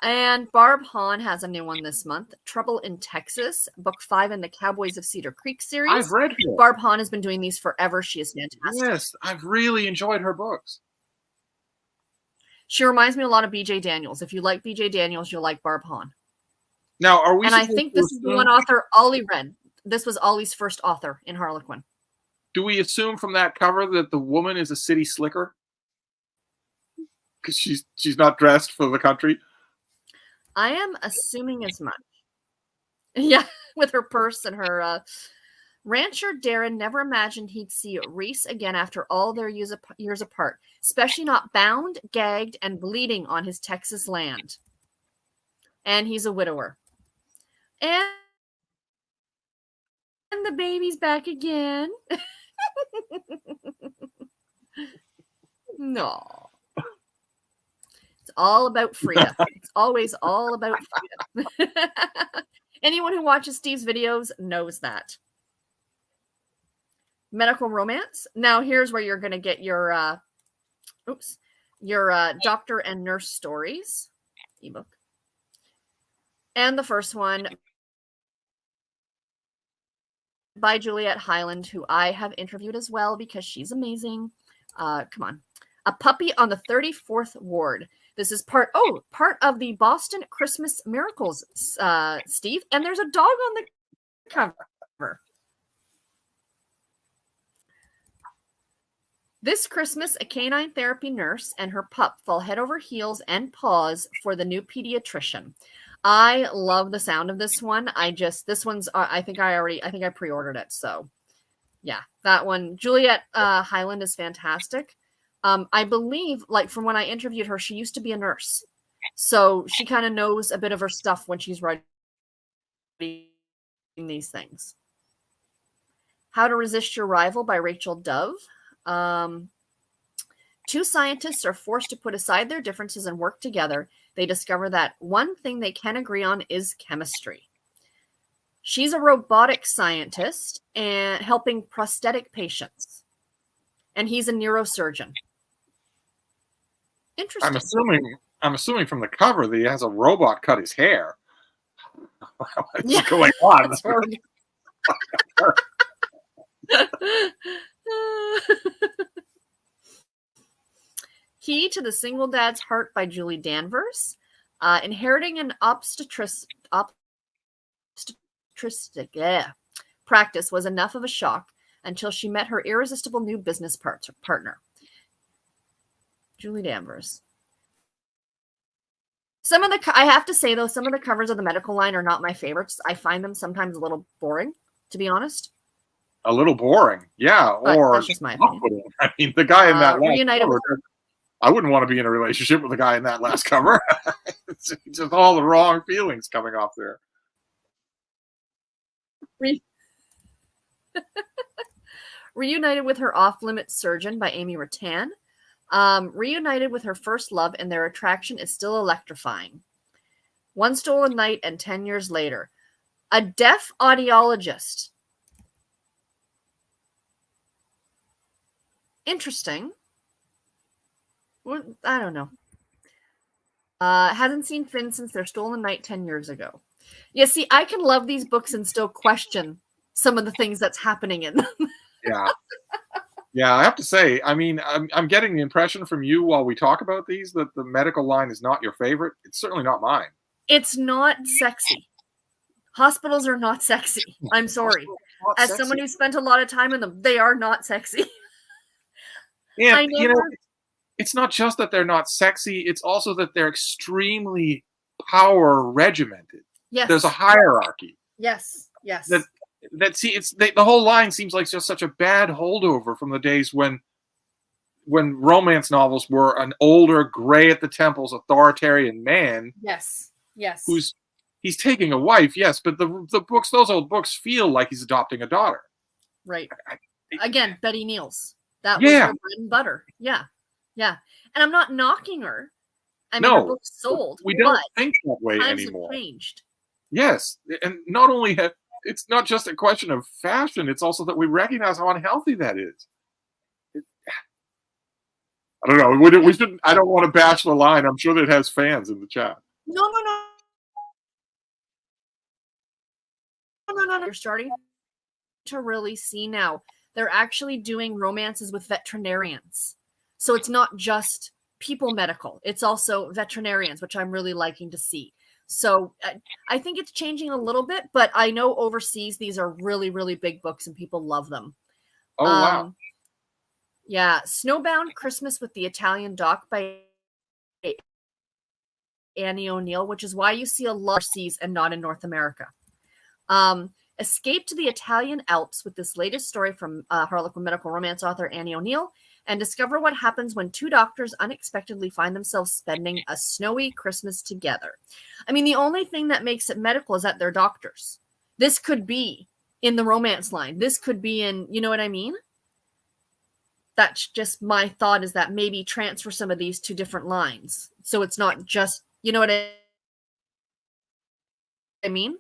And Barb Hahn has a new one this month. Trouble in Texas, book 5 in the Cowboys of Cedar Creek series. I've read her. Barb Hahn has been doing these forever. She is fantastic. Yes, I've really enjoyed her books. She reminds me a lot of BJ Daniels. If you like BJ Daniels, you'll like Barb Hahn. Now, are we? And I think this is the one author Ollie read. This was Ollie's first author in Harlequin. Do we assume from that cover that the woman is a city slicker? Because she's not dressed for the country. I am assuming as much. Yeah, with her purse and her rancher Darren never imagined he'd see Reese again after all their years apart, especially not bound, gagged, and bleeding on his Texas land. And he's a widower. And the baby's back again. No. It's all about Frida. It's always all about Frida. Anyone who watches Steve's videos knows that. Medical romance. Now here's where you're going to get your doctor and nurse stories ebook. And the first one by Juliette Hyland, who I have interviewed as well because she's amazing. Come on. A Puppy on the 34th Ward. This is part of the Boston Christmas Miracles, Steve. And there's a dog on the cover. This Christmas, a canine therapy nurse and her pup fall head over heels and paws for the new pediatrician. I love the sound of this one. I think I pre-ordered it. So yeah, that one. Juliette Hyland is fantastic. I believe, like, from when I interviewed her, she used to be a nurse. So she kind of knows a bit of her stuff when she's writing these things. How to Resist Your Rival by Rachel Dove. Two scientists are forced to put aside their differences and work together. They discover that one thing they can agree on is chemistry. She's a robotic scientist and helping prosthetic patients. And he's a neurosurgeon. Interesting. I'm assuming from the cover that he has a robot cut his hair. What's going on? Key to the Single Dad's Heart by Julie Danvers. Inheriting an obstetric practice was enough of a shock until she met her irresistible new business partner. Julie Danvers. I have to say, though, some of the covers of the medical line are not my favorites. I find them sometimes a little boring, to be honest. A little boring, yeah. But or that's just my opinion. I mean, the guy in that last Reunited cover, I wouldn't want to be in a relationship with a guy in that last cover. It's just all the wrong feelings coming off there. Reunited with her off-limits surgeon by Amy Rattan. Reunited with her first love, and their attraction is still electrifying. One Stolen Night and 10 years later. A deaf audiologist. Interesting. Well, I don't know. Hasn't seen Finn since their Stolen Night 10 years ago. Yeah, see, I can love these books and still question some of the things that's happening in them. Yeah. Yeah, I have to say, I mean, I'm getting the impression from you while we talk about these that the medical line is not your favorite. It's certainly not mine. It's not sexy. Hospitals are not sexy. I'm sorry. As sexy. Someone who spent a lot of time in them, they are not sexy. And, you know, it's not just that they're not sexy. It's also that they're extremely power regimented. Yes. There's a hierarchy. Yes. Yes. The whole line seems like just such a bad holdover from the days when romance novels were an older, gray at the temples, authoritarian man. Yes. Yes. He's taking a wife, yes, but the books, those old books, feel like he's adopting a daughter. Right. Again, Betty Niels. That was her bread and butter. Yeah. Yeah. And I'm not knocking her. I mean, her book's sold. We don't think that way anymore. Have changed. Yes. And not only it's not just a question of fashion, it's also that we recognize how unhealthy that is. I don't know. We shouldn't. I don't want to bash the line. I'm sure that it has fans in the chat. No. You're starting to really see now. They're actually doing romances with veterinarians. So it's not just people medical. It's also veterinarians, which I'm really liking to see. So I think it's changing a little bit, but I know overseas these are really, really big books and people love them. Oh, wow. Yeah. Snowbound Christmas with the Italian Dock by Annie O'Neill, which is why you see a lot overseas and not in North America. Escape to the Italian Alps with this latest story from Harlequin medical romance author Annie O'Neill, and discover what happens when two doctors unexpectedly find themselves spending a snowy Christmas together. I mean, the only thing that makes it medical is that they're doctors. This could be in the romance line. This could be in, you know what I mean? That's just my thought, is that maybe transfer some of these to different lines. So it's not just, you know what I mean?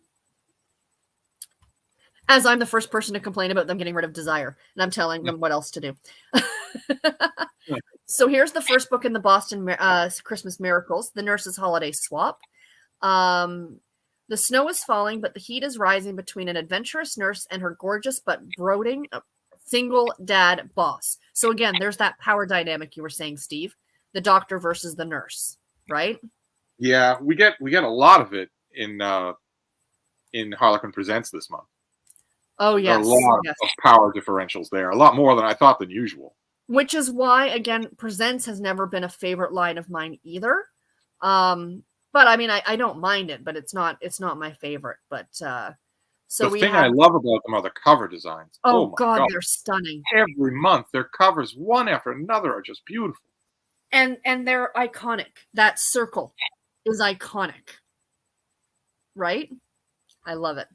As I'm the first person to complain about them getting rid of desire, and I'm telling them what else to do. So here's the first book in the Boston Christmas Miracles, The Nurse's Holiday Swap. The snow is falling, but the heat is rising between an adventurous nurse and her gorgeous but brooding single dad boss. So again, there's that power dynamic you were saying, Steve, the doctor versus the nurse, right? Yeah, we get a lot of it in Harlequin Presents this month. Oh, yes. There are a lot of power differentials there, a lot more than I thought than usual. Which is why, again, Presents has never been a favorite line of mine either. But I mean, I don't mind it, but it's not my favorite. But so the thing I love about them are the cover designs. Oh my God, they're stunning. Every month, their covers, one after another, are just beautiful. And they're iconic. That circle is iconic. Right? I love it.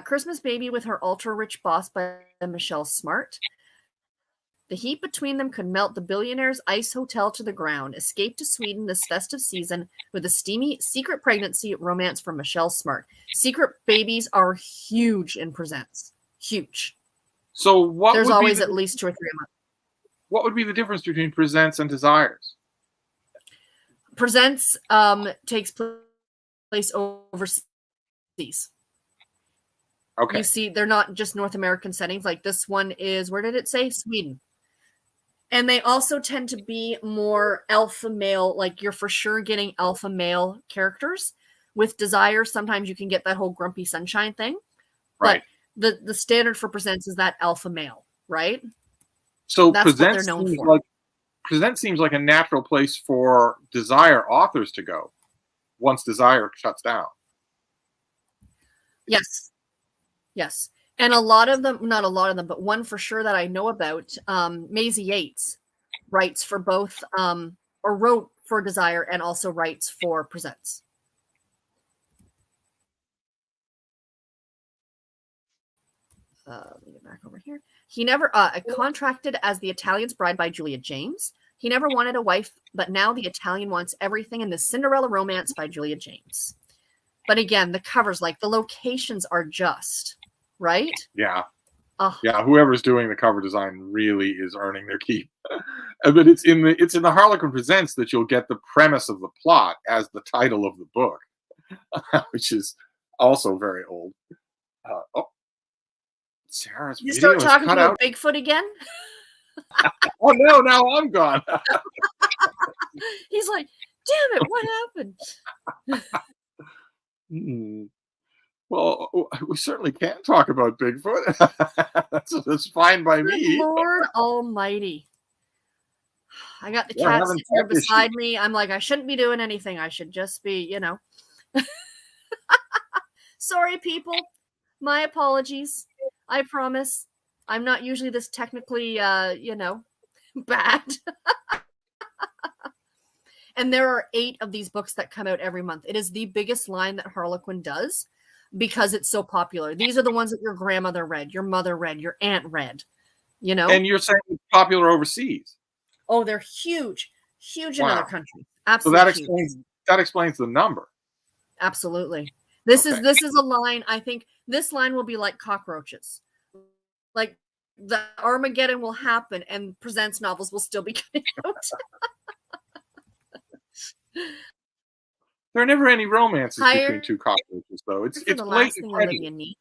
Christmas Baby with Her Ultra-Rich Boss by Michelle Smart. The heat between them could melt the billionaire's ice hotel to the ground. Escape to Sweden this festive season with a steamy secret pregnancy romance from Michelle Smart. Secret babies are huge in Presents. Huge. So there's always at least 2 or 3 a month. What would be the difference between Presents and Desires? Presents takes place overseas. Okay. You see, they're not just North American settings. Like this one is, where did it say? Sweden. And they also tend to be more alpha male, like you're for sure getting alpha male characters. With Desire, sometimes you can get that whole grumpy sunshine thing. Right. But the standard for Presents is that alpha male, right? So that's what they're known for. Present seems like a natural place for Desire authors to go once Desire shuts down. Yes. Yes. And a lot of them, not a lot of them, but one for sure that I know about, Maisie Yates writes for both, or wrote for Desire and also writes for Presents. Let me get back over here. He never contracted as the Italian's Bride by Julia James. He never wanted a wife, but now the Italian wants everything in the Cinderella Romance by Julia James. But again, the covers, like the locations are just right. Yeah. Yeah, whoever's doing the cover design really is earning their keep. But it's in the Harlequin Presents that you'll get the premise of the plot as the title of the book, which is also very old. Sarah's you video start talking cut about out. Bigfoot again? Oh no, now I'm gone. He's like, damn it, what happened? Well, we certainly can talk about Bigfoot. that's fine by me. Lord Almighty. I got the cat sitting here beside me. I'm like, I shouldn't be doing anything. I should just be, you know. Sorry, people. My apologies. I promise. I'm not usually this technically, you know, bad. And there are 8 of these books that come out every month. It is the biggest line that Harlequin does because it's so popular. These are the ones that your grandmother read, your mother read, your aunt read, you know? And you're saying it's popular overseas. Oh, they're huge in other countries. Absolutely. So that explains the number. Absolutely. This is a line. I think this line will be like cockroaches. Like the Armageddon will happen and Presents novels will still be coming out. There are never any romances between 2 cockroaches, though. It's the last thing Olivia needs.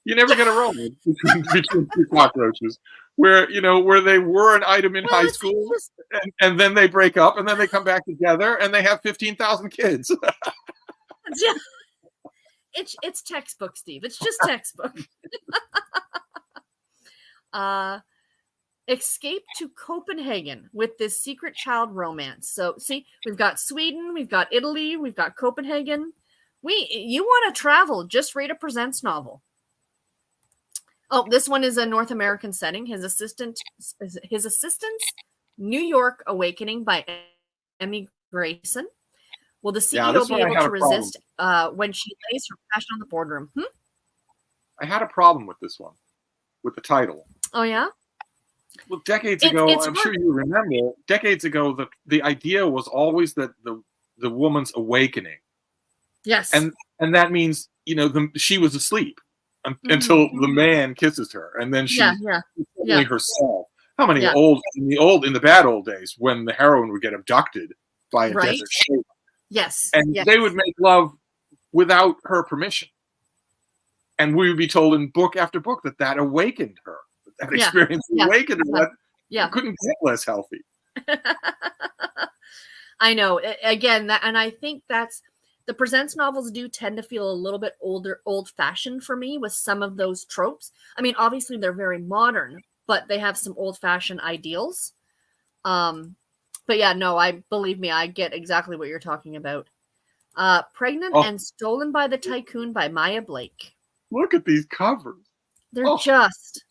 You never get a romance between 2 cockroaches, where they were an item in high school, and then they break up, and then they come back together, and they have 15,000 kids. It's textbook, Steve. It's just textbook. Escape to Copenhagen with this secret child romance. So see, we've got Sweden, we've got Italy, we've got Copenhagen. You want to travel, just read a Presents novel. Oh, this one is a North American setting. His assistant's New York Awakening by Emmy Grayson. Will the CEO be able to resist when she lays her passion on the boardroom? I had a problem with this one, with the title. Oh, yeah? Well, decades ago, I'm sure you remember, the idea was always that the woman's awakening. Yes. And that means, she was asleep until the man kisses her. And then she's herself. How many in the bad old days when the heroine would get abducted by a desert shape. Yes. And they would make love without her permission. And we would be told in book after book that awakened her. That experience awakened her. That couldn't get less healthy. I know. Again, and I think that's the Presents novels do tend to feel a little bit old-fashioned for me with some of those tropes. I mean, obviously they're very modern, but they have some old-fashioned ideals. But yeah, no, believe me, I get exactly what you're talking about. Pregnant and Stolen by the Tycoon by Maya Blake. Look at these covers. They're just...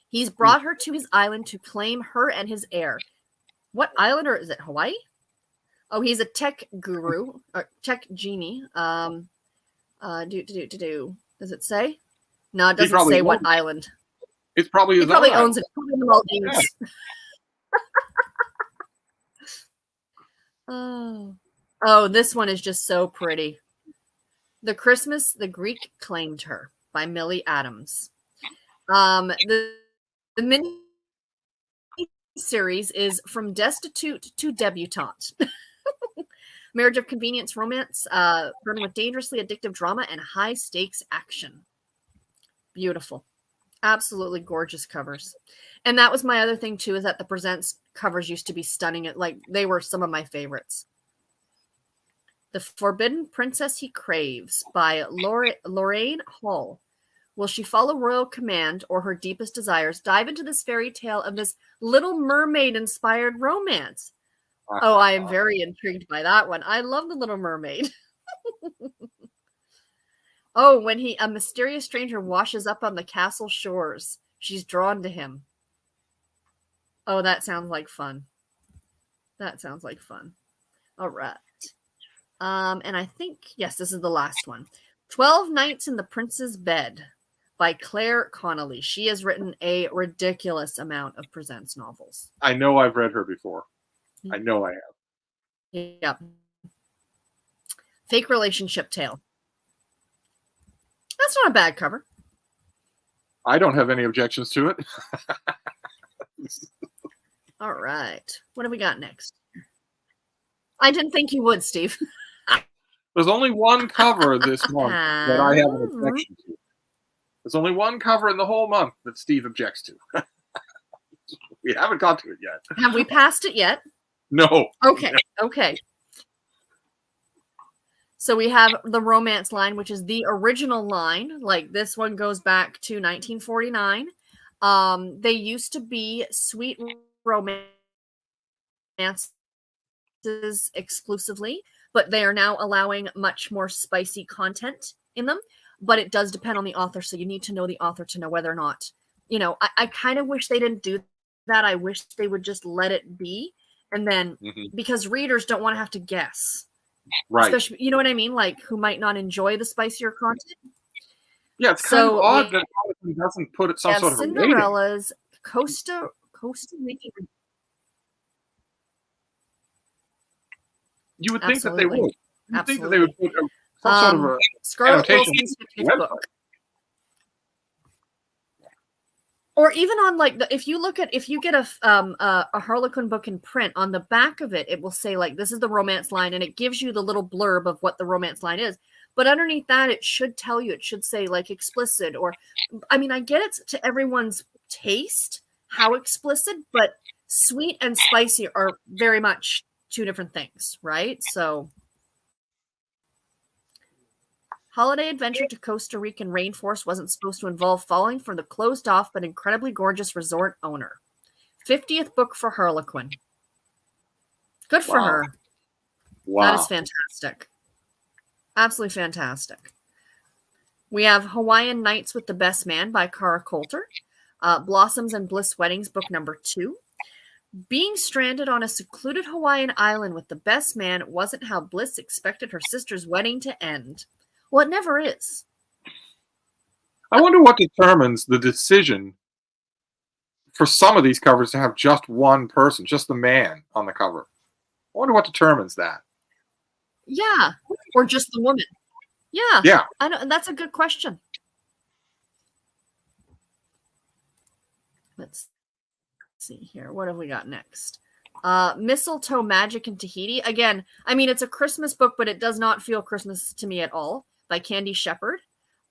He's brought her to his island to claim her and his heir. What island, or is it Hawaii? Oh, he's a tech guru, or tech genie. Does it say? No, it doesn't say what island. It's probably his own. He probably owns it. Probably in the Maldives. Oh, this one is just so pretty. The Christmas the Greek Claimed Her by Millie Adams. The mini series is From Destitute to Debutante. Marriage of convenience romance, burning with dangerously addictive drama and high stakes action. Beautiful. Absolutely gorgeous covers. And that was my other thing too, is that the Presents covers used to be stunning. They were some of my favorites. The Forbidden Princess He Craves by Lorraine Hall. Will she follow royal command or her deepest desires? Dive into this fairy tale of this Little Mermaid-inspired romance. Oh, I am very intrigued by that one. I love The Little Mermaid. Oh, when a mysterious stranger washes up on the castle shores, she's drawn to him. Oh, that sounds like fun. That sounds like fun. All right. And I think, yes, this is the last one. 12 Nights in the Prince's Bed by Claire Connolly. She has written a ridiculous amount of presents novels. I know I've read her before. I know I have. Yep. Fake Relationship Tale. That's not a bad cover. I don't have any objections to it. All right. What have we got next? I didn't think you would, Steve. There's only one cover this month that I have an objection to. There's only one cover in the whole month that Steve objects to. We haven't got to it yet. Have we passed it yet? No. Okay. Okay. So we have the romance line, which is the original line. Like this one goes back to 1949. They used to be sweet romances exclusively, but they are now allowing much more spicy content in them. But it does depend on the author. So you need to know the author to know whether or not, I kind of wish they didn't do that. I wish they would just let it be. And then because readers don't want to have to guess. Right. Especially, you know what I mean? Like who might not enjoy the spicier content. Yeah, it's kind of odd that Harlequin doesn't put it some sort of a rating. Cinderella's Costa Rican. You would think that they would. You'd think that they would put some sort of a Scarlett Wilson's book. Or even on like if you get a Harlequin book in print, on the back of it, it will say like this is the romance line, and it gives you the little blurb of what the romance line is. But underneath that, it should tell you. It should say like explicit, or I mean, I get it's to everyone's taste how explicit, but sweet and spicy are very much two different things, right? So. Holiday adventure to Costa Rican rainforest wasn't supposed to involve falling for the closed-off but incredibly gorgeous resort owner. 50th book for Harlequin. Good for her. Wow. That is fantastic. Absolutely fantastic. We have Hawaiian Nights with the Best Man by Cara Coulter. Blossoms and Bliss Weddings, book number 2. Being stranded on a secluded Hawaiian island with the best man wasn't how Bliss expected her sister's wedding to end. Well, it never is. I wonder what determines the decision for some of these covers to have just one person, just the man on the cover. I wonder what determines that. Yeah, or just the woman. Yeah. Yeah. I know, that's a good question. Let's see here. What have we got next? Mistletoe Magic in Tahiti. Again, I mean, it's a Christmas book, but it does not feel Christmas to me at all. By Candy Shepard.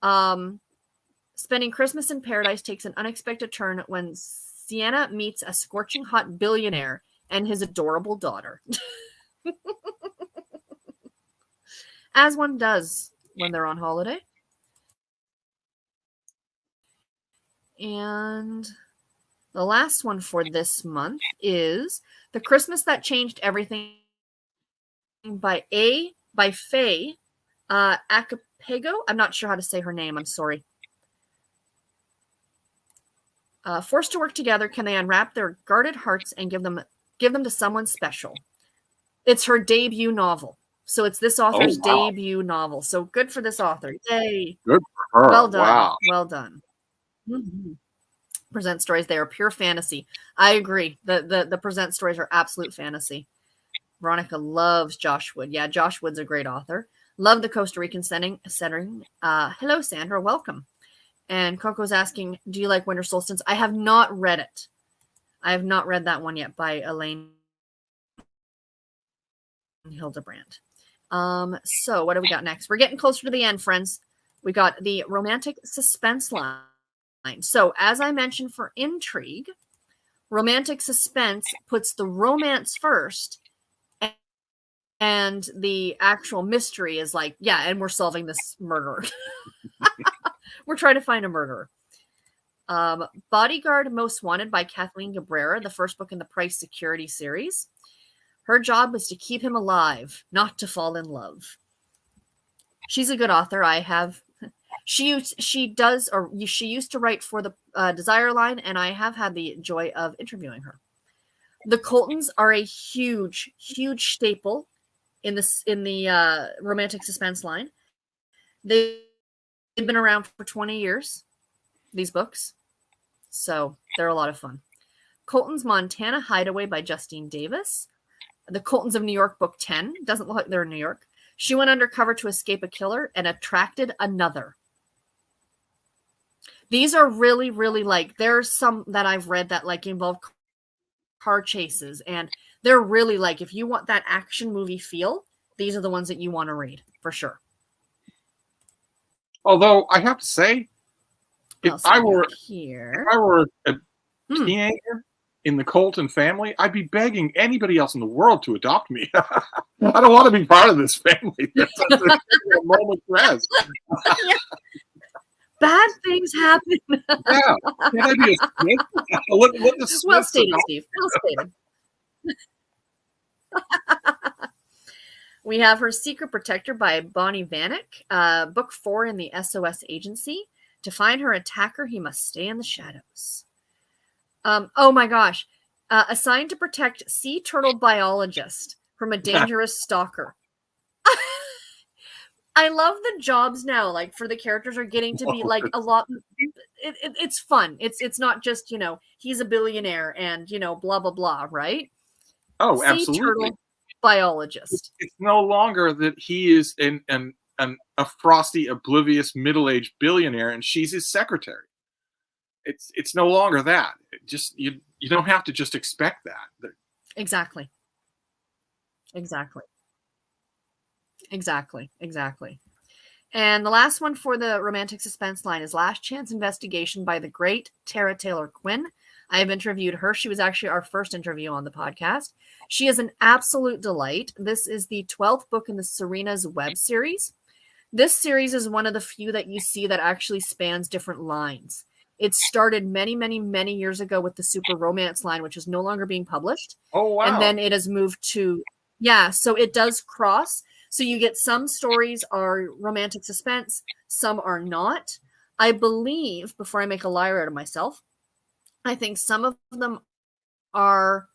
Spending Christmas in Paradise takes an unexpected turn when Sienna meets a scorching hot billionaire and his adorable daughter. As one does when they're on holiday. And the last one for this month is The Christmas That Changed Everything by Faye Acapego. I'm not sure how to say her name. I'm sorry. Forced to work together, can they unwrap their guarded hearts and give them to someone special? It's her debut novel. So it's this author's debut novel. So good for this author. Yay. Good for her. Well done. Wow. Well done. Mm-hmm. Present stories. They are pure fantasy. I agree. The present stories are absolute fantasy. Veronica loves Josh Wood. Yeah, Josh Wood's a great author. Love the Costa Rican setting. Hello, Sandra. Welcome. And Coco's asking, do you like Winter Solstice? I have not read it. I have not read that one yet by Elaine Hildebrand. So what do we got next? We're getting closer to the end, friends. We got the romantic suspense line. So as I mentioned for Intrigue, romantic suspense puts the romance first, and the actual mystery is like, yeah, and we're solving this murderer. We're trying to find a murderer. Bodyguard Most Wanted by Kathleen Cabrera, the first book in the Price Security series. Her job was to keep him alive, not to fall in love. She's a good author. I have She used to write for the Desire line, and I have had the joy of interviewing her. The Coltons are a huge, huge staple in the romantic suspense line. They've been around for 20 years, these books, so they're a lot of fun. Colton's Montana Hideaway by Justine Davis. The Coltons of New York, book 10. Doesn't look like they're in New York. She went undercover to escape a killer and attracted another. These are really, really there's some that I've read that involve car chases, and they're really if you want that action movie feel, these are the ones that you want to read for sure. Although I have to say, if I were a teenager in the Colton family, I'd be begging anybody else in the world to adopt me. I don't want to be part of this family. That's a moment's rest. Yeah. Bad things happen. Yeah. Can I be a Smith? What the Well stated, Steve. Well stated. We have Her Secret Protector by Bonnie Vanek, book 4 in the SOS Agency. To find her attacker, he must stay in the shadows. Oh my gosh. Assigned to protect sea turtle biologist from a dangerous stalker. I love the jobs now, for the characters are getting to be a lot. It's fun. It's not just, he's a billionaire and, blah, blah, blah, right? Oh, sea absolutely. Turtle biologist. It's no longer that he is a frosty, oblivious, middle-aged billionaire and she's his secretary. It's no longer that. You don't have to just expect that. Exactly. And the last one for the romantic suspense line is Last Chance Investigation by the great Tara Taylor Quinn. I have interviewed her. She was actually our first interview on the podcast. She is an absolute delight. This is the 12th book in the Serena's web series. This series is one of the few that you see that actually spans different lines. It started many, many, many years ago with the Super Romance line, which is no longer being published. Oh, wow. And then it has moved to, so it does cross. So you get some stories are romantic suspense, some are not. I believe, before I make a liar out of myself, I think some of them are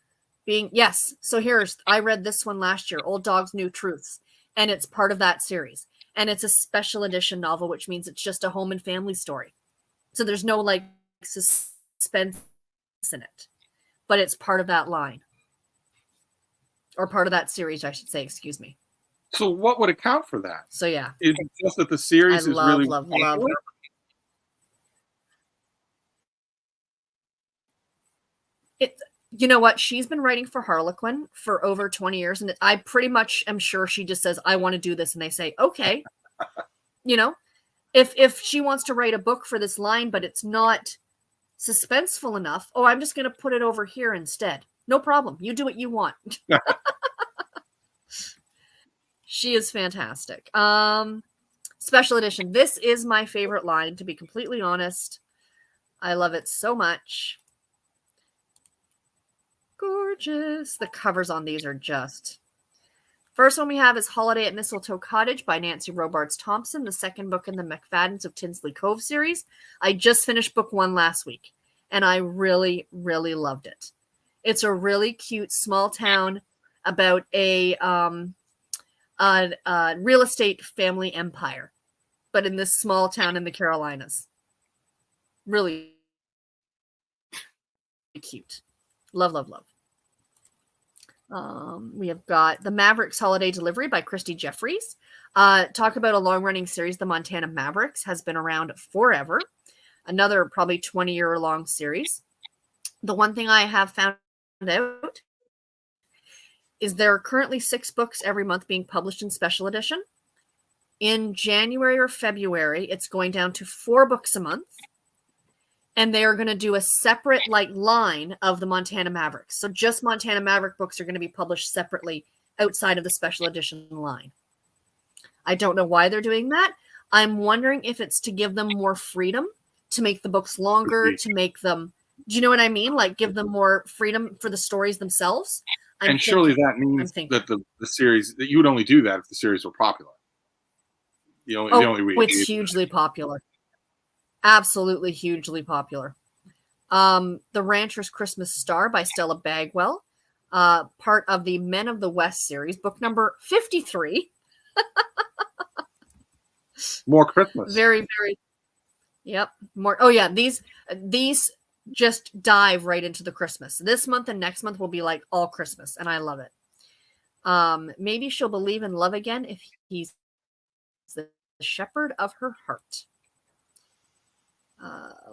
being, yes. So I read this one last year, Old Dogs, New Truths, and it's part of that series. And it's a special edition novel, which means it's just a home and family story. So there's no suspense in it, but it's part of that line. Or part of that series, I should say, excuse me. So what would account for that? So yeah. Is it just that the series is really love. You know what? She's been writing for Harlequin for over 20 years, and I pretty much am sure she just says, I want to do this, and they say, okay. If she wants to write a book for this line, but it's not suspenseful enough, I'm just going to put it over here instead. No problem. You do what you want. She is fantastic. Special edition. This is my favorite line, to be completely honest. I love it so much. Gorgeous. The covers on these are just... First one we have is Holiday at Mistletoe Cottage by Nancy Robards Thompson, the second book in the McFadden's of Tinsley Cove series. I just finished book 1 last week, and I really, really loved it. It's a really cute small town about a real estate family empire, but in this small town in the Carolinas. Really cute. Love, love, love. We have got The Mavericks Holiday Delivery by Christy Jeffries. Talk about a long-running series. The Montana Mavericks has been around forever. Another probably 20-year-long series. The one thing I have found out is there are currently 6 books every month being published in special edition. In January or February, it's going down to 4 books a month. And they are going to do a separate line of the Montana Mavericks. So just Montana Maverick books are going to be published separately outside of the special edition line. I don't know why they're doing that. I'm wondering if it's to give them more freedom, to make the books longer, to make them, do you know what I mean? Give them more freedom for the stories themselves. Surely that means that the series, that you would only do that if the series were popular. The only way. It's hugely popular. Absolutely hugely popular. The Rancher's Christmas Star by Stella Bagwell, part of the Men of the West series, book number 53. More Christmas. Very, very. Yep. More. Oh yeah. These just dive right into the Christmas. This month and next month will be like all Christmas, and I love it. Maybe she'll believe in love again if he's the shepherd of her heart.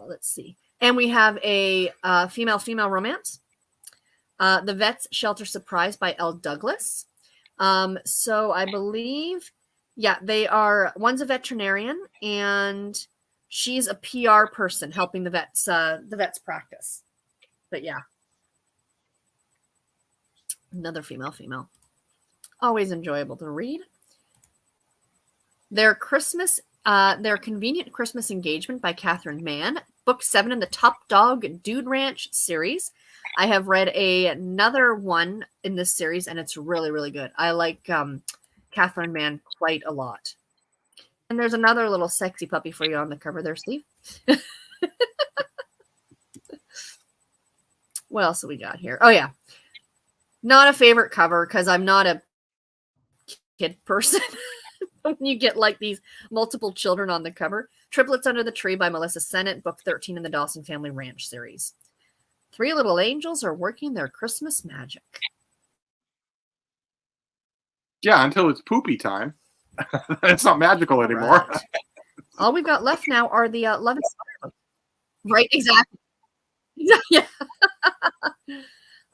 Let's see. And we have a female romance. The Vet's Shelter Surprise by Elle Douglas. So I believe, they are, one's a veterinarian and she's a PR person helping the vets practice. But yeah. Another female. Always enjoyable to read. Their Convenient Christmas Engagement by Catherine Mann, book 7 in the Top Dog Dude Ranch series. I have read another one in this series, and it's really, really good. I like Catherine Mann quite a lot. And there's another little sexy puppy for you on the cover there, Steve. What else have we got here? Oh, yeah. Not a favorite cover because I'm not a kid person. When you get like these multiple children on the cover. Triplets Under the Tree by Melissa Sennett, book 13 in the Dawson Family Ranch series. 3 little angels are working their Christmas magic. Yeah, until it's poopy time. It's not magical anymore. Right. All we've got left now are the Love Inspired books. Right, exactly. Yeah.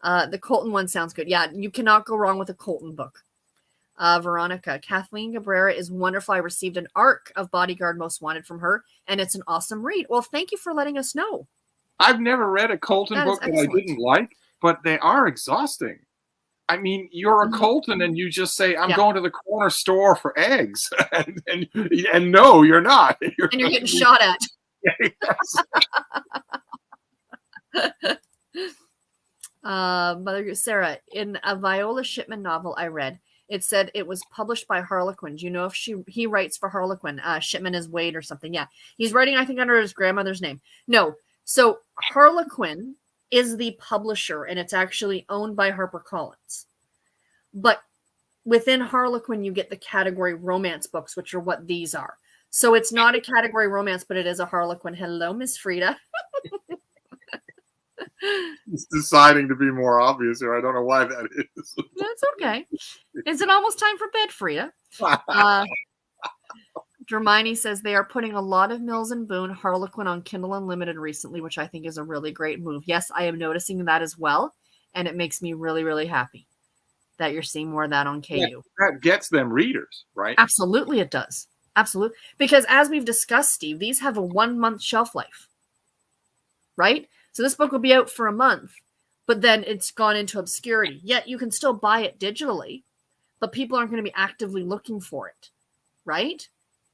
The Colton one sounds good. Yeah, you cannot go wrong with a Colton book. Veronica, Kathleen Cabrera is wonderful. I received an arc of Bodyguard Most Wanted from her, and it's an awesome read. Well, thank you for letting us know. I've never read a Colton book that I didn't like, but they are exhausting. I mean, you're a Colton and you just say, I'm going to the corner store for eggs. and no, you're not. You're getting shot at. Yes. Mother Sarah, in a Viola Shipman novel I read, it said it was published by Harlequin. Do you know if he writes for Harlequin? Shipman is Wade or something. Yeah. He's writing, I think, under his grandmother's name. No. So Harlequin is the publisher, and it's actually owned by HarperCollins. But within Harlequin, you get the category romance books, which are what these are. So it's not a category romance, but it is a Harlequin. Hello, Miss Frida. It's deciding to be more obvious here. I don't know why that is. That's okay. Is it almost time for bed, Frida? Hermione says they are putting a lot of Mills and Boon Harlequin on Kindle Unlimited recently, which I think is a really great move. Yes, I am noticing that as well, and it makes me really, really happy that you're seeing more of that on KU. Yeah, that gets them readers, right? Absolutely, it does. Absolutely. Because as we've discussed, Steve, these have a 1-month shelf life, right? So this book will be out for a month, but then it's gone into obscurity. Yet you can still buy it digitally, but people aren't going to be actively looking for it, right?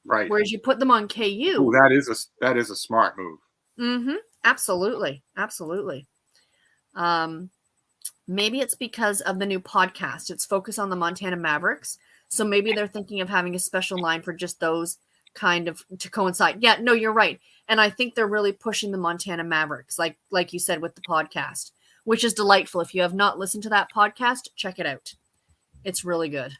Right. Whereas you put them on KU. Ooh, that is a smart move. Mm-hmm. Absolutely. Absolutely. Maybe it's because of the new podcast. It's focused on the Montana Mavericks. So maybe they're thinking of having a special line for just those kind of to coincide. Yeah, no, you're right. And I think they're really pushing the Montana Mavericks, like you said, with the podcast, which is delightful. If you have not listened to that podcast, check it out. It's really good.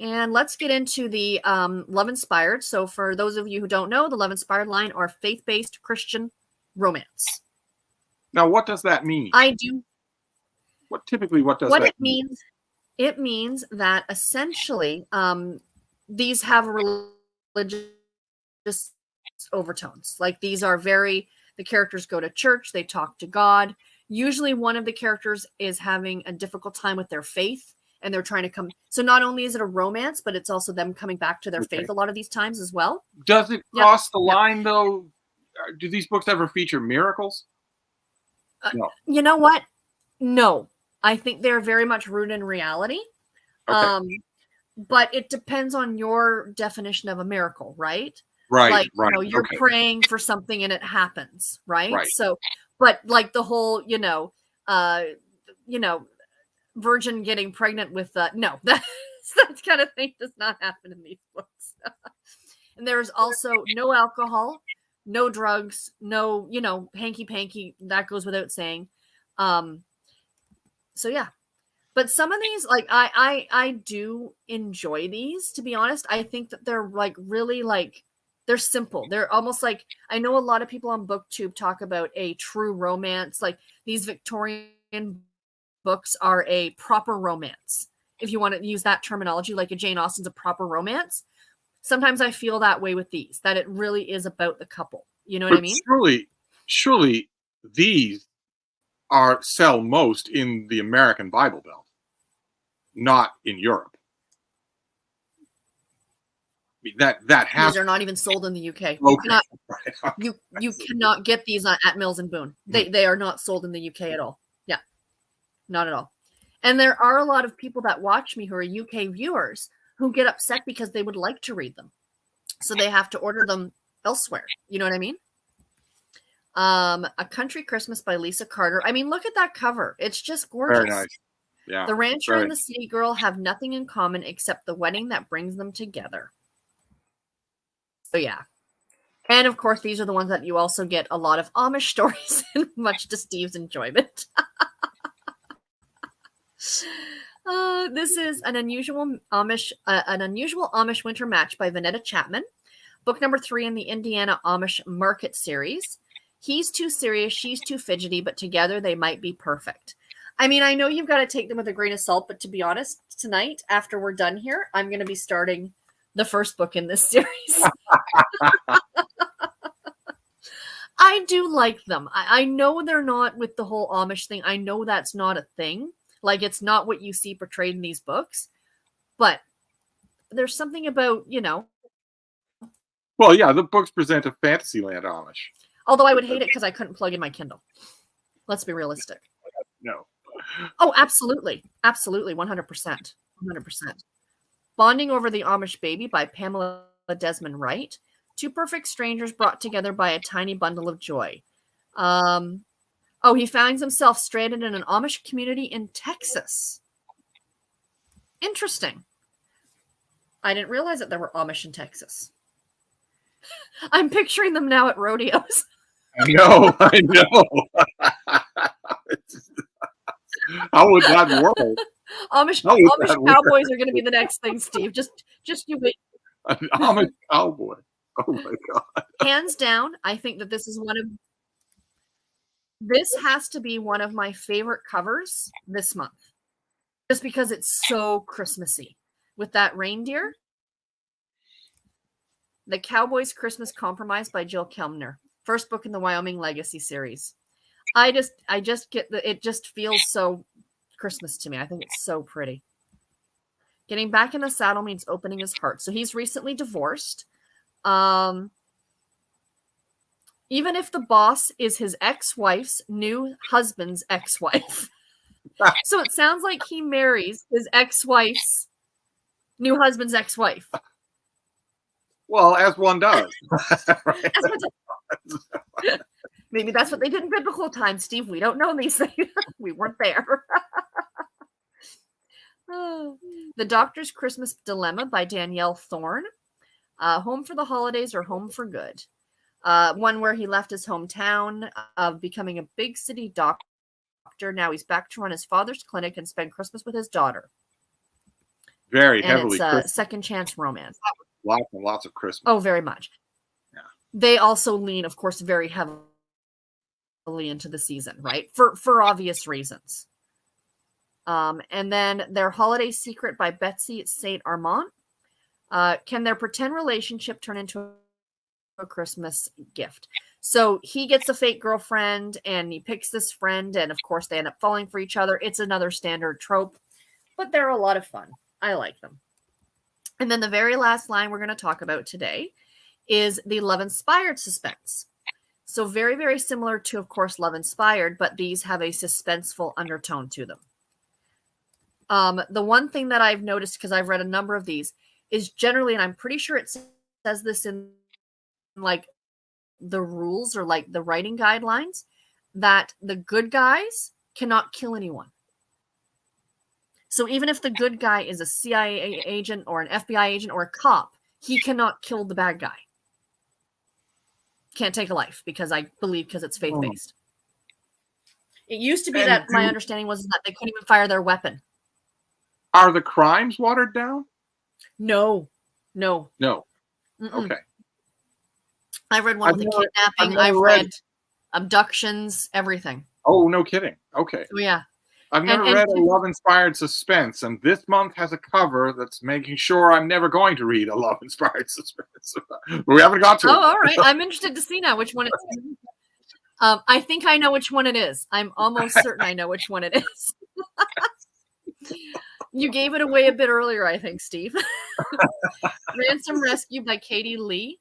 And let's get into the Love Inspired. So for those of you who don't know, the Love Inspired line are faith-based Christian romance. Now, what does that mean? I do. What does that mean? It means that essentially these have religious overtones. Like these are the characters go to church, they talk to God. Usually one of the characters is having a difficult time with their faith and they're trying to come. So not only is it a romance, but it's also them coming back to their faith a lot of these times as well. Does it cross the line though? Do these books ever feature miracles? No. You know what? No. I think they're very much rooted in reality. Okay. But it depends on your definition of a miracle, right? Right, like, right. You know, you're praying for something and it happens, right? Right. So, but like the whole, virgin getting pregnant with no, That kind of thing does not happen in these books. And there is also no alcohol, no drugs, no, hanky-panky. That goes without saying. So yeah. But some of these, like, I do enjoy these, to be honest. I think that they're like really like, they're simple. They're almost like, I know a lot of people on BookTube talk about a true romance. Like, these Victorian books are a proper romance. If you want to use that terminology, like a Jane Austen's a proper romance. Sometimes I feel that way with these, that it really is about the couple. You know what I mean? Surely these sell most in the American Bible Belt, not in Europe. I mean, that has. These are not even sold in the UK. Okay. You cannot get these at Mills and Boon. They are not sold in the UK at all. Yeah, not at all. And there are a lot of people that watch me who are UK viewers who get upset because they would like to read them, so they have to order them elsewhere. You know what I mean? A Country Christmas by Lisa Carter. I mean, look at that cover. It's just gorgeous. Very nice. Yeah. The rancher and the city girl have nothing in common except the wedding that brings them together. So yeah. And of course, these are the ones that you also get a lot of Amish stories in, much to Steve's enjoyment. This is an unusual Amish winter match by Vanetta Chapman. Book number 3 in the Indiana Amish Market series. He's too serious, she's too fidgety, but together they might be perfect. I mean, I know you've got to take them with a grain of salt, but to be honest, tonight, after we're done here, I'm going to be starting the first book in this series. I do like them. I know they're not with the whole Amish thing. I know that's not a thing. Like, it's not what you see portrayed in these books. But there's something about, Well, yeah, the books present a Fantasyland Amish. Although I would hate it because I couldn't plug in my Kindle. Let's be realistic. No. Oh, absolutely. Absolutely. 100%. 100%. Bonding Over the Amish Baby by Pamela Desmond Wright. Two perfect strangers brought together by a tiny bundle of joy. He finds himself stranded in an Amish community in Texas. Interesting. I didn't realize that there were Amish in Texas. I'm picturing them now at rodeos. I know. How would that work? Amish cowboys are going to be the next thing, Steve. Just you wait. An Amish cowboy. Oh my God. Hands down, I think that this has to be one of my favorite covers this month. Just because it's so Christmassy. With that reindeer. The Cowboys Christmas Compromise by Jill Kelmner. First book in the Wyoming Legacy series. I just get it just feels so Christmas to me. I think it's so pretty. Getting back in the saddle means opening his heart. So he's recently divorced. Even if the boss is his ex-wife's new husband's ex-wife. So it sounds like he marries his ex-wife's new husband's ex-wife. Well, as one does. Right? Maybe that's what they did in biblical times, Steve. We don't know these things. We weren't there. The Doctor's Christmas Dilemma by Danielle Thorne. Home for the Holidays or Home for Good. One where he left his hometown of becoming a big city doctor. Now he's back to run his father's clinic and spend Christmas with his daughter. Very heavily. It's a second chance romance. Lots and lots of Christmas. Oh, very much. Yeah. They also lean, of course, very heavily into the season, right? For obvious reasons. And then their Holiday Secret by Betsy St. Armand. Can their pretend relationship turn into a Christmas gift? So he gets a fake girlfriend and he picks this friend, and of course they end up falling for each other. It's another standard trope, but they're a lot of fun. I like them. And then the very last line we're going to talk about today is the Love Inspired suspense. So very, very similar to, of course, Love Inspired, but these have a suspenseful undertone to them. The one thing that I've noticed, because I've read a number of these, is generally, and I'm pretty sure it says this in like the rules or like the writing guidelines, that the good guys cannot kill anyone. So even if the good guy is a CIA agent or an FBI agent or a cop, he cannot kill the bad guy. Can't take a life because it's faith-based. It used to be that my understanding was that they couldn't even fire their weapon. Are the crimes watered down? No. Okay. I read one with a kidnapping. I've read abductions, everything. Oh, no kidding. Okay. Oh, yeah. I've never read a love-inspired suspense, and this month has a cover that's making sure I'm never going to read a love-inspired suspense. We haven't got to it. Oh, all right. I'm interested to see now which one it is. I think I know which one it is. I'm almost certain I know which one it is. You gave it away a bit earlier, I think, Steve. Ransom Rescue by Katie Lee.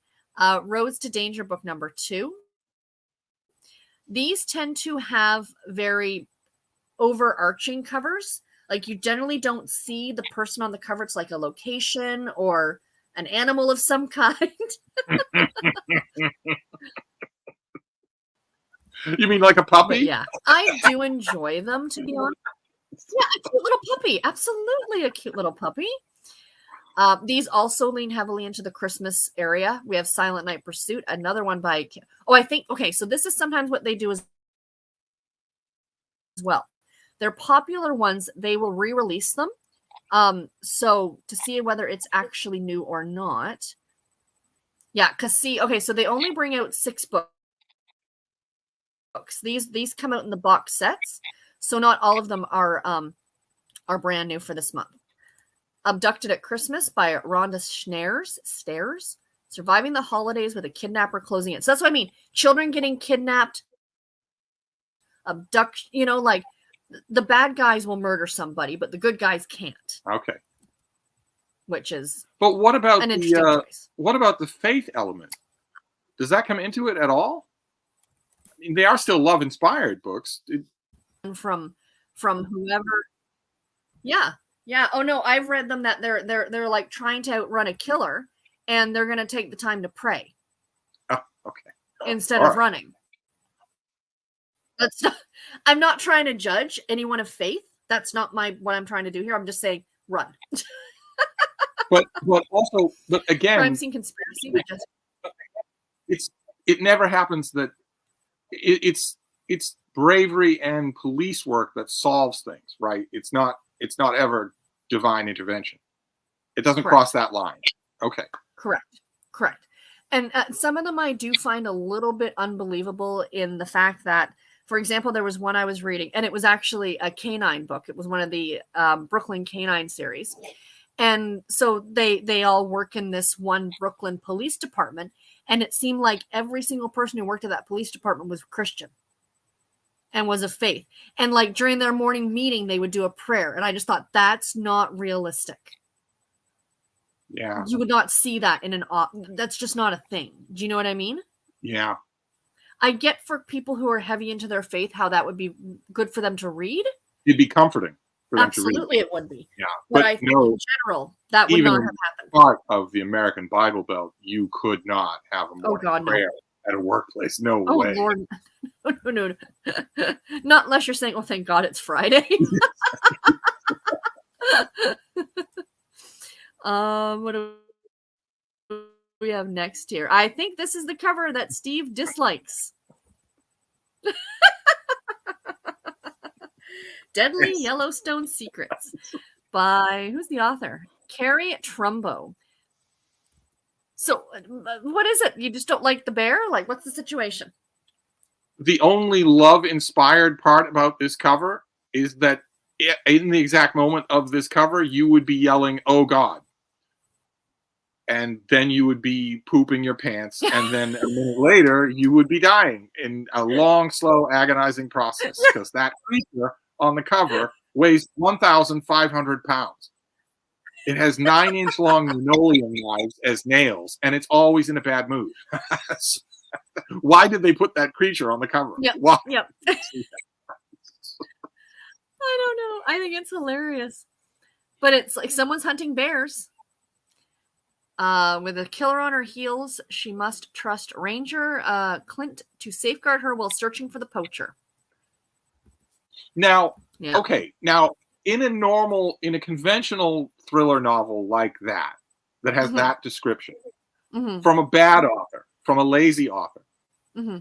Roads to Danger, book number 2. These tend to have very overarching covers. Like, you generally don't see the person on the cover. It's like a location or an animal of some kind. You mean like a puppy? But yeah, I do enjoy them, to be honest. Yeah, a cute little puppy. Absolutely a cute little puppy. These also lean heavily into the Christmas area. We have Silent Night Pursuit, another one by... Oh, I think... Okay, so this is sometimes what they do as well. They're popular ones. They will re-release them. So to see whether it's actually new or not. Yeah, because see... Okay, so they only bring out 6 books. These come out in the box sets. So not all of them are brand new for this month. Abducted at Christmas by Rhonda Stairs. Surviving the holidays with a kidnapper closing it. So that's what I mean. Children getting kidnapped, abduction, like the bad guys will murder somebody, but the good guys can't. Okay. Which is But what about an interesting choice. What about the faith element? Does that come into it at all? I mean, they are still love-inspired books. From whoever. Yeah. Oh no, I've read them that they're like trying to outrun a killer, and they're gonna take the time to pray. Oh, okay. Instead of running. I'm not trying to judge anyone of faith. That's not what I'm trying to do here. I'm just saying run. but again, crime scene conspiracy. It never happens that it's bravery and police work that solves things, right? It's not ever divine intervention. It doesn't cross that line. Okay. Correct. And some of them I do find a little bit unbelievable in the fact that, for example, there was one I was reading, and it was actually a canine book. It was one of the Brooklyn Canine series. And so they all work in this one Brooklyn police department, and it seemed like every single person who worked at that police department was Christian and was of faith. And like during their morning meeting, they would do a prayer. And I just thought, that's not realistic. Yeah. You would not see that that's just not a thing. Do you know what I mean? Yeah. I get for people who are heavy into their faith, how that would be good for them to read. It'd be comforting for them Absolutely, to read. it would be. Yeah. But I think in general, that would not have happened. Part of the American Bible Belt, you could not have a morning prayer at a workplace. No way. Oh, Lord. No. Not unless you're saying, oh, thank God it's Friday. What do we have next here? I think this is the cover that Steve dislikes. Deadly Yellowstone Secrets by, who's the author? Carrie Trumbo. So what is it? You just don't like the bear? Like, what's the situation? The only love-inspired part about this cover is that in the exact moment of this cover, you would be yelling, "Oh God." And then you would be pooping your pants. And then a minute later, you would be dying in a long, slow, agonizing process. Because that creature on the cover weighs 1,500 pounds. It has 9-inch long linoleum knives as nails. And it's always in a bad mood. Why did they put that creature on the cover? Yep. Why? Yep. I don't know. I think it's hilarious. But it's like someone's hunting bears. With a killer on her heels, she must trust Ranger Clint to safeguard her while searching for the poacher. Now, okay. Now, in a conventional thriller novel like that has that description, from a bad author, from a lazy author,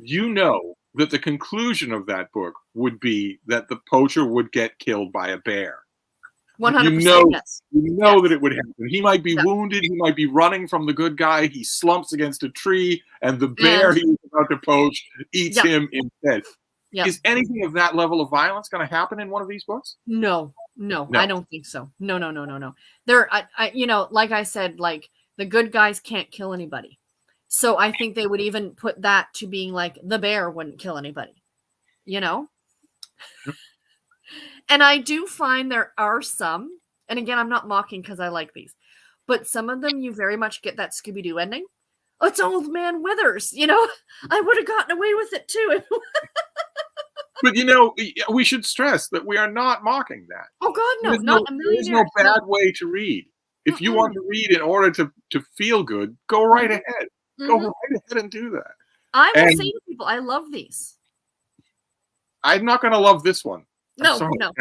you know that the conclusion of that book would be that the poacher would get killed by a bear. 100%. Yes. You know that it would happen. He might be wounded. He might be running from the good guy. He slumps against a tree, and the bear he was about to poach eats him instead. Yep. Is anything of that level of violence going to happen in one of these books? No, I don't think so. No. There, you know, like I said, like the good guys can't kill anybody. So I think they would even put that to being like the bear wouldn't kill anybody, you know? And I do find there are some, and again, I'm not mocking because I like these, but some of them you very much get that Scooby-Doo ending. Oh, it's Old Man Withers, you know? I would have gotten away with it too. But, you know, we should stress that we are not mocking that. Oh, God, no. Not a million years. There's no bad way to read. If you want to read in order to feel good, go right ahead. Go right ahead and do that. I will say to people, I love these. I'm not going to love this one. No. I don't know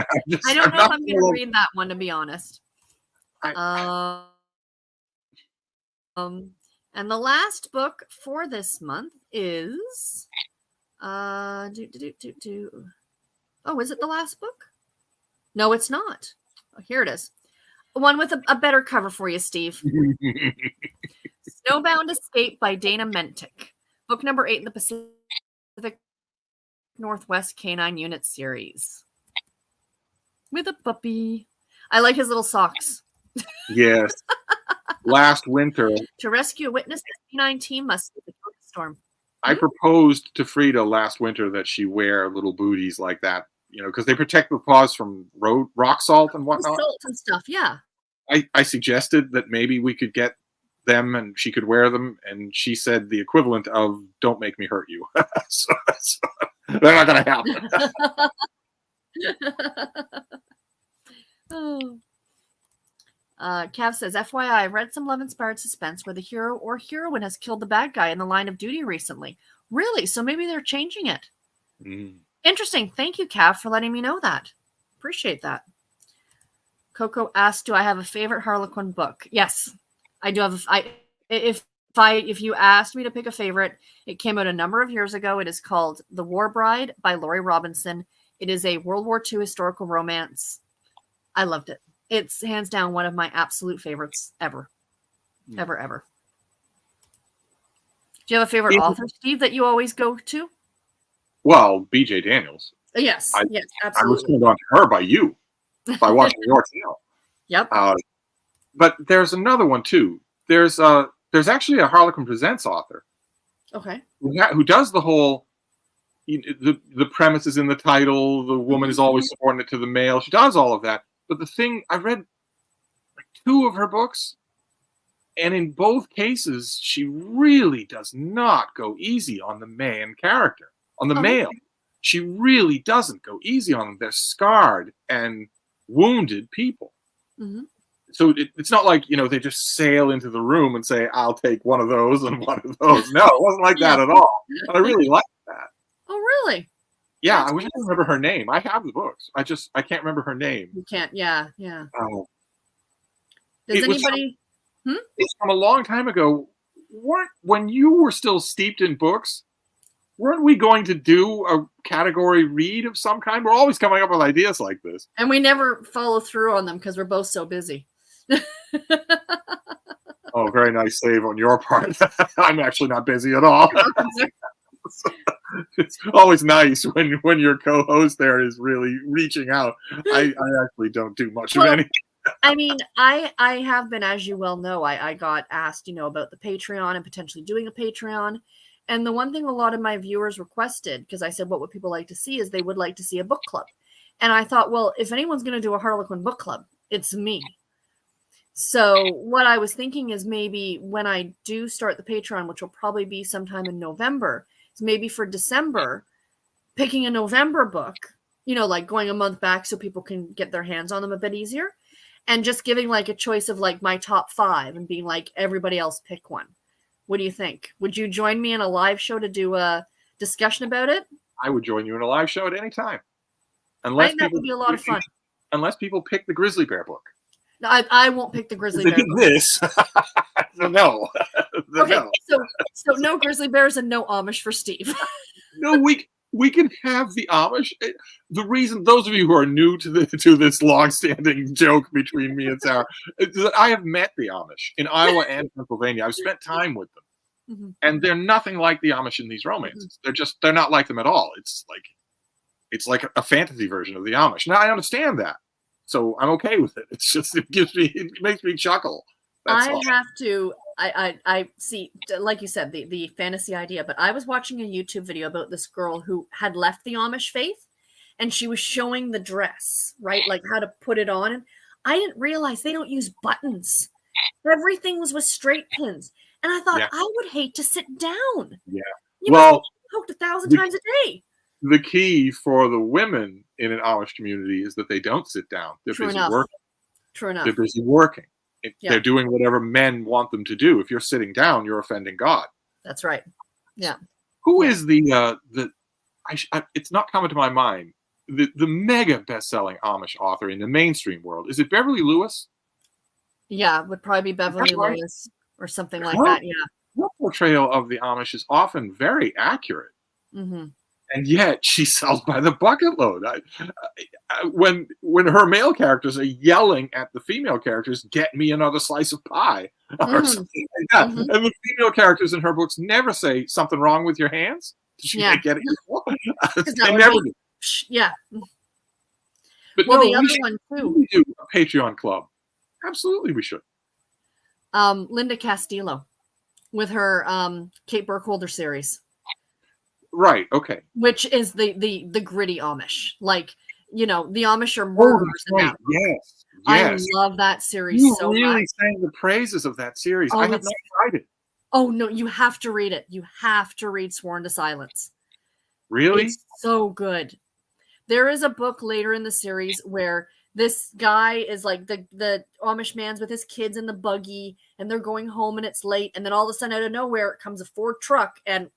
if I'm going to read that one, to be honest. And the last book for this month is... Oh, is it the last book? No, it's not. Oh, here it is. One with a better cover for you, Steve. Snowbound Escape by Dana Mentick. Book number 8 in the Pacific Northwest Canine Unit series. With a puppy. I like his little socks. Yes. Last winter. To rescue a witness, the canine team must escape the storm. I proposed to Frida last winter that she wear little booties like that, you know, because they protect the paws from rock salt and whatnot. Salt and stuff, yeah. I suggested that maybe we could get them and she could wear them, and she said the equivalent of "Don't make me hurt you." so they're not going to happen. Cav says, FYI, I read some love-inspired suspense where the hero or heroine has killed the bad guy in the line of duty recently. Really? So maybe they're changing it. Interesting. Thank you, Cav, for letting me know that. Appreciate that. Coco asked, do I have a favorite Harlequin book? Yes, I do have. If you asked me to pick a favorite, it came out a number of years ago. It is called The War Bride by Laurie Robinson. It is a World War II historical romance. I loved it. It's hands down one of my absolute favorites ever. Ever. Do you have a favorite author, Steve, that you always go to? Well, B.J. Daniels. Yes, yes, absolutely. I was turned on to her by you, by watching your channel. Yep. But there's another one, too. There's actually a Harlequin Presents author. Okay. Who does the whole, the premise is in the title, the woman is always subordinate to the male. She does all of that. But the thing, I read like 2 of her books, and in both cases, she really does not go easy on the main character, on the male. She really doesn't go easy on them. They're scarred and wounded people. So it's not like, they just sail into the room and say, I'll take one of those and one of those. No, it wasn't like that at all. But I really liked that. Oh, really? Yeah, I wish I could remember her name. I have the books. I can't remember her name. You can't. Yeah. Does it anybody? It's from a long time ago. When you were still steeped in books, weren't we going to do a category read of some kind? We're always coming up with ideas like this, and we never follow through on them because we're both so busy. Oh, very nice save on your part. I'm actually not busy at all. It's always nice when your co-host there is really reaching out. I actually don't do much of anything. I mean, I have been, as you well know, I got asked, about the Patreon and potentially doing a Patreon. And the one thing a lot of my viewers requested, because I said, what would people like to see, is they would like to see a book club. And I thought, well, if anyone's going to do a Harlequin book club, it's me. So what I was thinking is maybe when I do start the Patreon, which will probably be sometime in November, is maybe for December, picking a November book, like going a month back so people can get their hands on them a bit easier, and just giving like a choice of like my top 5 and being like, everybody else pick one. What do you think? Would you join me in a live show to do a discussion about it? I would join you in a live show at any time. I think that would be a lot of fun. unless people pick the grizzly bear book. No, I won't pick the grizzly bear book. This. So no. Okay, No. so no grizzly bears and no Amish for Steve. No, we can have the Amish. The reason, those of you who are new to this long-standing joke between me and Sarah, is that I have met the Amish in Iowa and Pennsylvania. I've spent time with them, and they're nothing like the Amish in these romances. They're not like them at all. It's like a fantasy version of the Amish. Now I understand that, so I'm okay with it. It's just it makes me chuckle. That's all. have to. I see, like you said, the fantasy idea, but I was watching a YouTube video about this girl who had left the Amish faith, and she was showing the dress, right? Like how to put it on. And I didn't realize they don't use buttons. Everything was with straight pins. And I thought, I would hate to sit down. Yeah. You must be poked 1,000 times a day. The key for the women in an Amish community is that they don't sit down. They're busy working. True enough. They're busy working. They're doing whatever men want them to do. If you're sitting down, you're offending God. That's right. Yeah. Who is it's not coming to my mind, the mega best-selling Amish author in the mainstream world? Is it Beverly Lewis? Yeah, would probably be Beverly Lewis or something like that. Yeah. Her portrayal of the Amish is often very accurate. And yet she sells by the bucket load. When her male characters are yelling at the female characters, "Get me another slice of pie," or something like that, and the female characters in her books never say something wrong with your hands. Did she get it? They never do. Yeah. But well, the other one too. We do a Patreon club. Absolutely, we should. Linda Castillo, with her Kate Burkholder series. Right. Okay. Which is the gritty Amish, like the Amish are murderers. Right. Yes. I love that series so much. You really sang the praises of that series. I have not tried it. Oh no, you have to read it. You have to read Sworn to Silence. Really? It's so good. There is a book later in the series where this guy is like the Amish man's with his kids in the buggy, and they're going home, and it's late, and then all of a sudden out of nowhere it comes a Ford truck and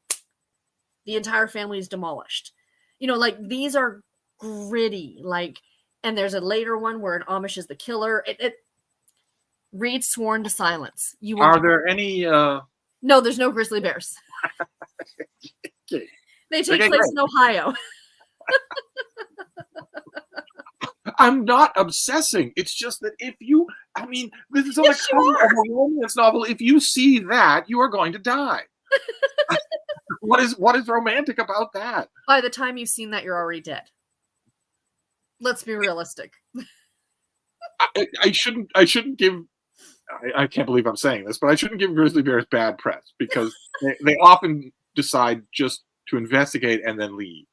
the entire family is demolished. Like these are gritty, and there's a later one where an Amish is the killer. Read Sworn to Silence. Are there any? No, there's no grizzly bears. Okay. They take place in Ohio. I'm not obsessing. It's just that this is on the cover of a romance novel. If you see that, you are going to die. What is romantic about that? By the time you've seen that, you're already dead. Let's be realistic. I shouldn't give. I can't believe I'm saying this, but I shouldn't give grizzly bears bad press because they often decide just to investigate and then leave.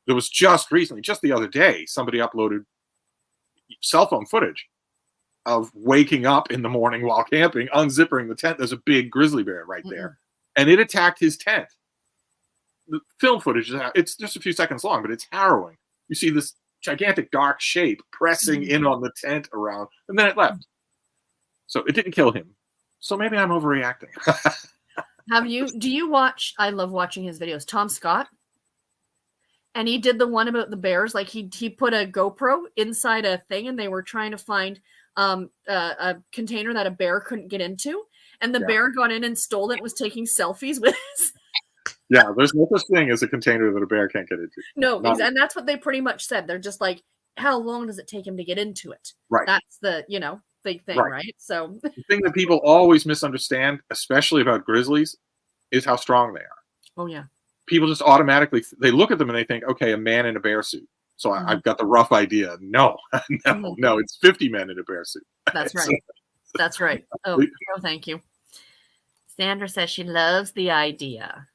There was just recently, just the other day, somebody uploaded cell phone footage of waking up in the morning while camping, unzipping the tent. There's a big grizzly bear right there. And it attacked his tent. The film footage, it's just a few seconds long, but it's harrowing. You see this gigantic dark shape pressing in on the tent around, and then it left. So it didn't kill him. So maybe I'm overreacting. Do you watch, I love watching his videos, Tom Scott? And he did the one about the bears. Like he put a GoPro inside a thing, and they were trying to find a container that a bear couldn't get into. And the bear got in and stole it and was taking selfies with us. Yeah, there's no such thing as a container that a bear can't get into. No, and that's what they pretty much said. They're just like, how long does it take him to get into it? Right. That's the, big thing, right? So the thing that people always misunderstand, especially about grizzlies, is how strong they are. Oh, yeah. People just automatically, they look at them and they think, okay, a man in a bear suit. So I've got the rough idea. No, it's 50 men in a bear suit. That's right. That's right. Oh, no, thank you. Sandra says she loves the idea.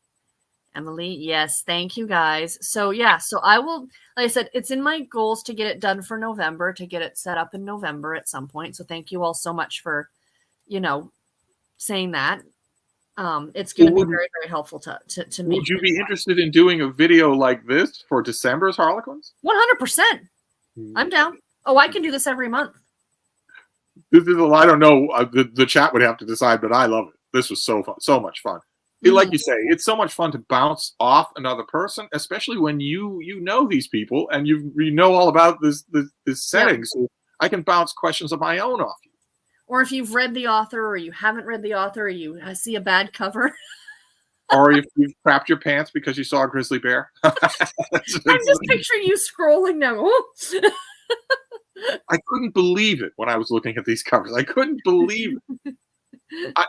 Emily, yes, thank you guys. So so I will, like I said, it's in my goals to get it done for November, to get it set up in November at some point. So thank you all so much for, saying that. It's going to be very, very helpful to me. Would you be interested in doing a video like this for December's Harlequins? 100%. I'm down. Oh, I can do this every month. I don't know. The chat would have to decide, but I love it. This was so fun, so much fun. Like you say, it's so much fun to bounce off another person, especially when you know these people and you know all about this setting. Yep. So I can bounce questions of my own off you. Or if you've read the author, or you haven't read the author, or you see a bad cover. Or if you've crapped your pants because you saw a grizzly bear. I'm just picturing you scrolling now. I couldn't believe it when I was looking at these covers. I couldn't believe it.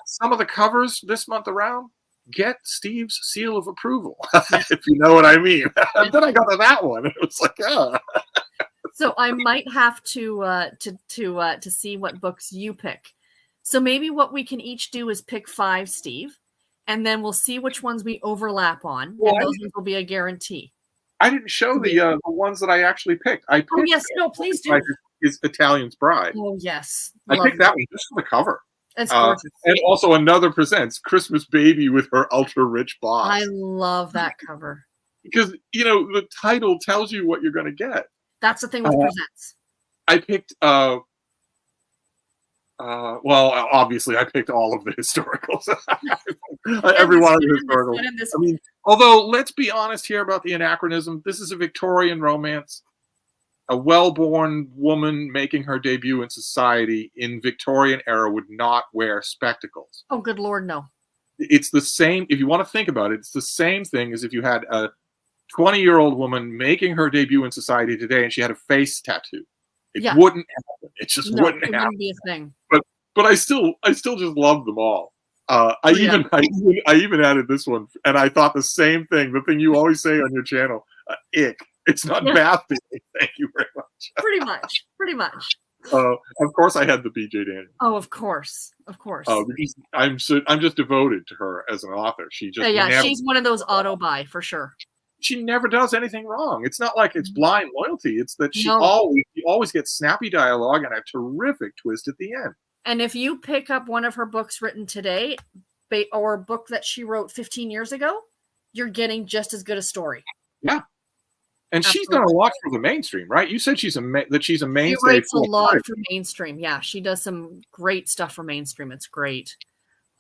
Some of the covers this month around get Steve's seal of approval, if you know what I mean. And then I got to that one, and it was like, oh. So I might have to see what books you pick. So maybe what we can each do is pick 5, Steve, and then we'll see which ones we overlap on. Well, and those ones will be a guarantee. I didn't show the ones that I actually picked. I picked yes, no, please do. Is Italian's Bride. Oh yes, I picked that one just for the cover. That's gorgeous. And also Another Presents Christmas Baby with her ultra rich boss. I love that cover because the title tells you what you're going to get. That's the thing with Presents. I picked. Well, obviously, I picked all of the historicals. Every one of the historicals. I mean, although let's be honest here about the anachronism. This is a Victorian romance. A well-born woman making her debut in society in Victorian era would not wear spectacles. Oh, good Lord, no. It's the same, if you want to think about it, it's the same thing as if you had a 20-year-old woman making her debut in society today and she had a face tattoo. It wouldn't happen. It just wouldn't happen. It wouldn't be a thing. But I still just love them all. I even added this one, and I thought the same thing. The thing you always say on your channel, ick. It's not bath. Thank you very much. Pretty much. Of course, I had the B.J. Daniels. Oh, of course. Because I'm just devoted to her as an author. She just she's one of those auto buy for sure. She never does anything wrong. It's not like it's blind loyalty. It's that she always gets snappy dialogue and a terrific twist at the end. And if you pick up one of her books written today, or a book that she wrote 15 years ago, you're getting just as good a story. Yeah. And absolutely. She's done a lot for the mainstream, right? You said she's a mainstay. She writes a lot for mainstream. Yeah, she does some great stuff for mainstream. It's great.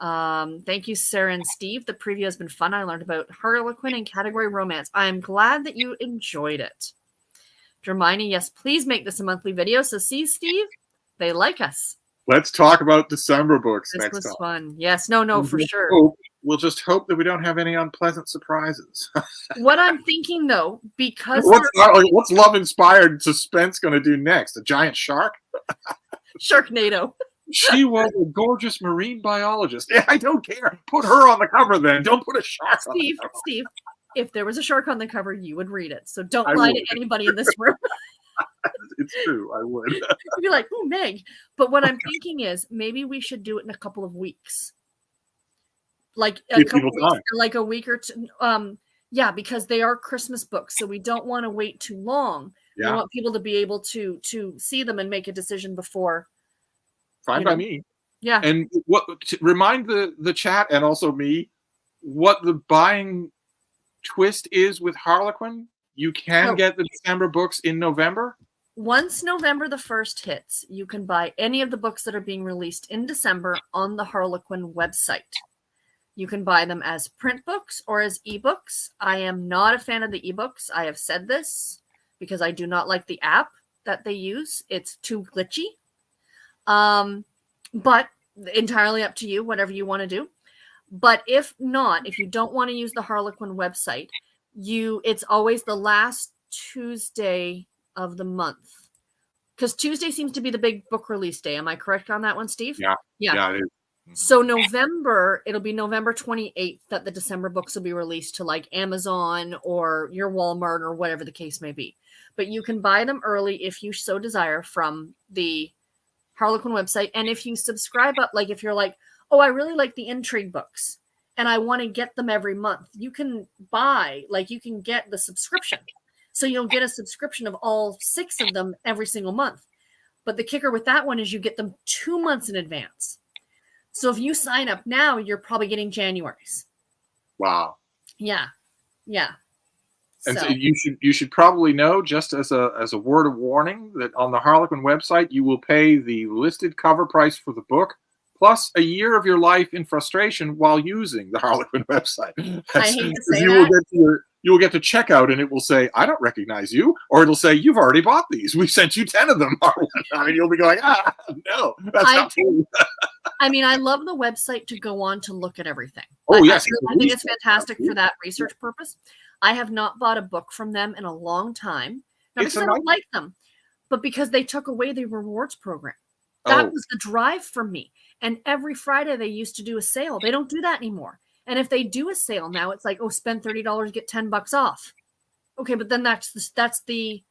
Thank you, Sarah and Steve. The preview has been fun. I learned about Harlequin and category romance. I am glad that you enjoyed it. Hermione, yes, please make this a monthly video. So see, Steve, they like us. Let's talk about December books next time. This was fun. Yes, no, for sure. We'll just hope that we don't have any unpleasant surprises. What I'm thinking, though, because what's love-inspired suspense going to do next? A giant shark? Sharknado. She was a gorgeous marine biologist. Yeah, I don't care. Put her on the cover then. Don't put a shark on the cover. Steve, if there was a shark on the cover, you would read it. So don't lie to anybody in this room. It's true. I would. You'd be like, "Oh, Meg." But what I'm thinking is maybe we should do it in a couple of weeks. Like a week or two. Yeah, because they are Christmas books, so we don't want to wait too long. Yeah. We want people to be able to see them and make a decision before. Fine by me. Yeah. And remind the chat and also me what the buying twist is with Harlequin. You can get the December books in November. Once November the 1st hits, you can buy any of the books that are being released in December on the Harlequin website. You can buy them as print books or as ebooks. I am not a fan of the ebooks. I have said this because I do not like the app that they use. It's too glitchy. But entirely up to you, whatever you want to do. But if not, if you don't want to use the Harlequin website, it's always the last Tuesday of the month. Because Tuesday seems to be the big book release day. Am I correct on that one, Steve? Yeah, it is. So it'll be November 28th that the December books will be released to like Amazon or your Walmart or whatever the case may be. But you can buy them early if you so desire from the Harlequin website. And if you subscribe up, like if you're like, oh, I really like the Intrigue books and I want to get them every month, you can get the subscription. So you'll get a subscription of all 6 of them every single month. But the kicker with that one is you get them 2 months in advance. So if you sign up now, you're probably getting January's. Wow. Yeah. And so you should probably know, just as a word of warning, that on the Harlequin website you will pay the listed cover price for the book plus a year of your life in frustration while using the Harlequin website. I hate to say you will get to you will get to checkout and it will say, I don't recognize you. Or it'll say, you've already bought these. We sent you 10 of them. I mean, you'll be going, no, that's not true. I mean, I love the website to go on to look at everything. Oh, yes. I think it's fantastic for that research purpose. I have not bought a book from them in a long time. Not because I don't like them, but because they took away the rewards program. That was the drive for me. And every Friday they used to do a sale. They don't do that anymore. And if they do a sale now, it's like, oh, spend $30, get $10 off. Okay, but then that's the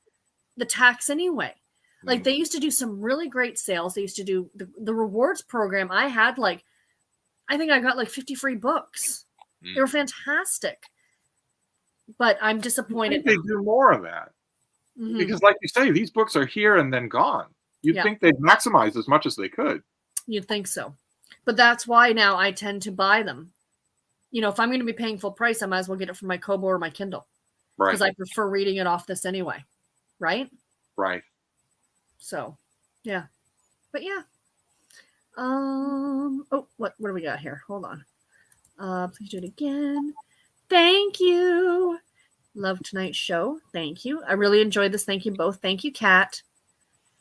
tax anyway. Like they used to do some really great sales. They used to do the rewards program. I had I think I got like 50 free books. They were fantastic. But I'm disappointed. They do more of that. Because like you say, these books are here and then gone. You'd think they'd maximize as much as they could. You'd think so. But that's why now I tend to buy them. You know, if I'm going to be paying full price, I might as well get it from my Kobo or my Kindle. Right. Because I prefer reading it off this anyway. Right? Right. So, yeah. But yeah. Oh, what do we got here? Hold on. Please do it again. Thank you. Love tonight's show. Thank you. I really enjoyed this. Thank you both. Thank you, Kat.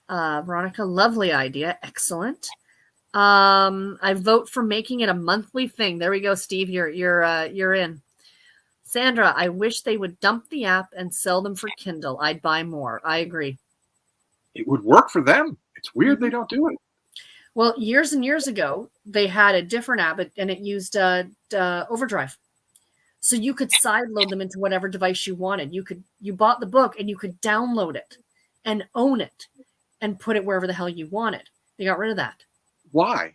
Veronica, lovely idea. Excellent. I vote for making it a monthly thing. There we go, Steve. You're in. Sandra, I wish they would dump the app and sell them for Kindle. I'd buy more. I agree. It would work for them. It's weird they don't do it. Well, years and years ago, they had a different app, and it used Overdrive. So you could sideload them into whatever device you wanted. You bought the book and you could download it and own it and put it wherever the hell you wanted. They got rid of that. Why?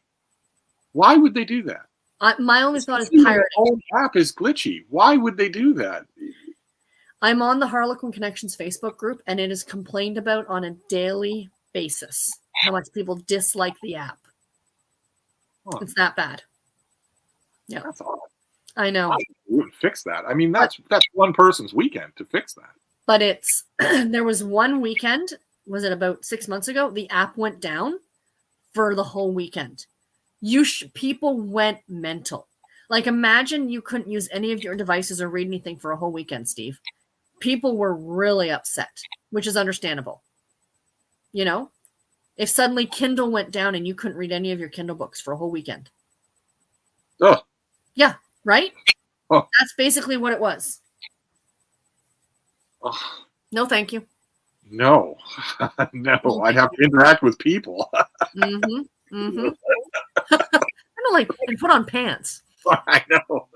Why would they do that? My only thought is pirating. The whole app is glitchy. Why would they do that? I'm on the Harlequin Connections Facebook group, and it is complained about on a daily basis how much people dislike the app. Huh. It's that bad. Yeah, that's odd. I know. I wouldn't fix that. I mean, that's one person's weekend to fix that. But it's there was one weekend. Was it about 6 months ago? The app went down for the whole weekend. People went mental. Like, imagine you couldn't use any of your devices or read anything for a whole weekend, Steve. People were really upset, which is understandable. You know, if suddenly Kindle went down and you couldn't read any of your Kindle books for a whole weekend. Oh. Yeah, right? Oh. That's basically what it was. Oh. No, thank you. No. No, I'd have to interact with people. I'm like, and put on pants. I know.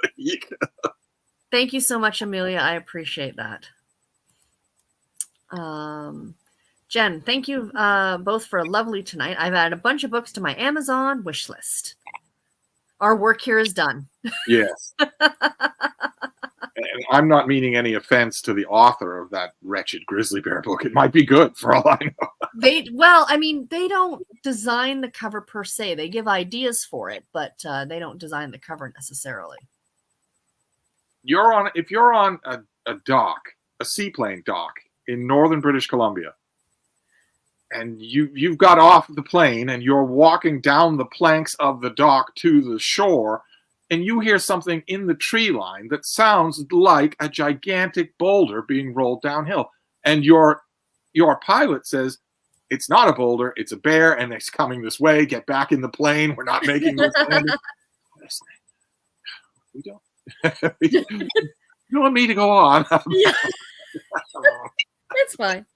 Thank you so much, Amelia. I appreciate that. Jen, thank you both for a lovely tonight. I've added a bunch of books to my Amazon wish list. Our work here is done. Yes. And I'm not meaning any offense to the author of that wretched grizzly bear book. It might be good for all I know. They don't design the cover per se. They give ideas for it, but they don't design the cover necessarily. If you're on a dock, a seaplane dock in northern British Columbia, and you've got off the plane and you're walking down the planks of the dock to the shore, and you hear something in the tree line that sounds like a gigantic boulder being rolled downhill, and your pilot says, it's not a boulder, it's a bear, and it's coming this way. Get back in the plane. We're not making this landing. We don't. You want me to go on? Yeah. It's fine.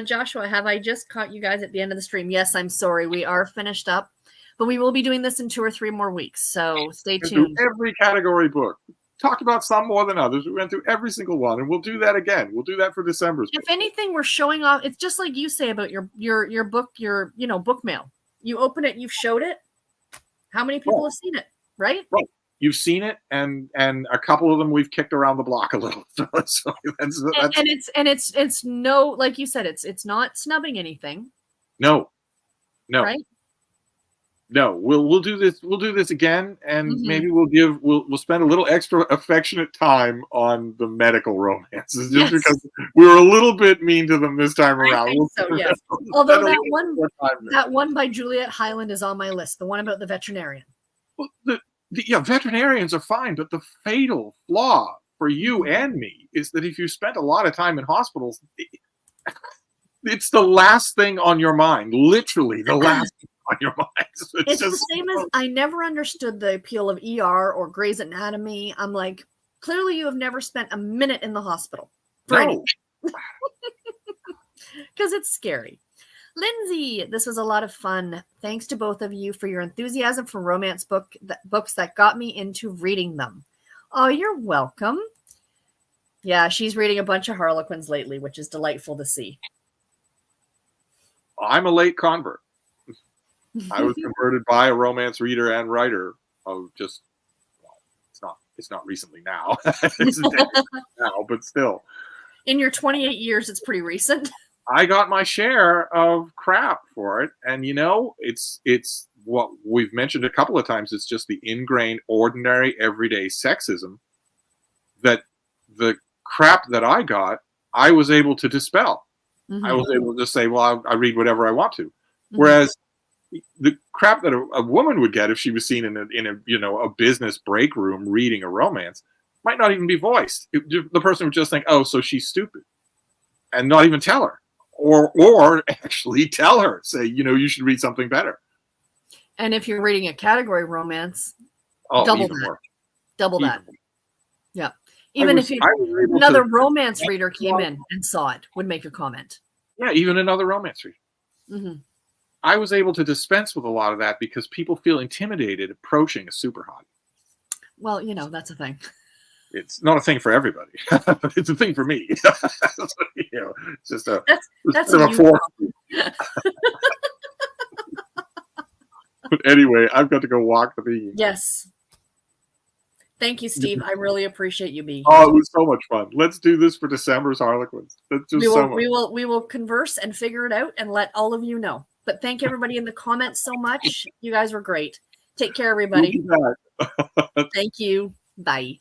Joshua, have I just caught you guys at the end of the stream? Yes, I'm sorry. We are finished up, but we will be doing this in 2 or 3 more weeks. So stay tuned. Every category book. Talked about some more than others. We went through every single one, and we'll do that again. We'll do that for December's book. If anything, we're showing off. It's just like you say about your book, your book mail. You open it, you've showed it. How many people have seen it? Right? Right. You've seen it, and a couple of them we've kicked around the block a little. So that's it's no, like you said, it's not snubbing anything. No. Right? No, we'll do this. We'll do this again, and Mhm. maybe we'll spend a little extra affectionate time on the medical romances, just Yes. because we were a little bit mean to them this time I around. think We'll so, yes. spend Although a little more time there. that one by Juliet Hyland is on my list, the one about the veterinarian. Well, yeah, veterinarians are fine, but the fatal flaw for you and me is that if you spent a lot of time in hospitals, it's the last thing on your mind, literally the last thing on your mind. It's the same as I never understood the appeal of ER or Grey's Anatomy. I'm like, clearly you have never spent a minute in the hospital for anything. Because it's scary. Lindsay, this was a lot of fun. Thanks to both of you for your enthusiasm for romance books that got me into reading them. Oh, you're welcome. Yeah, she's reading a bunch of Harlequins lately, which is delightful to see. I'm a late convert. I was converted by a romance reader and writer of just, well, it's not recently now. It's now, but still. In your 28 years, it's pretty recent. I got my share of crap for it, and it's what we've mentioned a couple of times. It's just the ingrained, ordinary, everyday sexism that the crap that I got, I was able to dispel. Mm-hmm. I was able to say, well, I read whatever I want to. Mm-hmm. Whereas the crap that a woman would get if she was seen in a business break room reading a romance might not even be voiced. The person would just think, oh, so she's stupid, and not even tell her. Or actually tell her, say, you should read something better. And if you're reading a category romance, double that. More. Double that. More. Yeah. Even if another romance reader came in and saw it, would make a comment. Yeah, even another romance reader. Mm-hmm. I was able to dispense with a lot of that because people feel intimidated approaching a super hottie. Well, that's a thing. It's not a thing for everybody. It's a thing for me. It's just that's a form. But anyway, I've got to go walk the bees. Yes. Thank you, Steve. I really appreciate you being here. Oh, it was so much fun. Let's do this for December's Harlequins. We will converse and figure it out and let all of you know. But thank everybody in the comments so much. You guys were great. Take care, everybody. Thank you. Bye.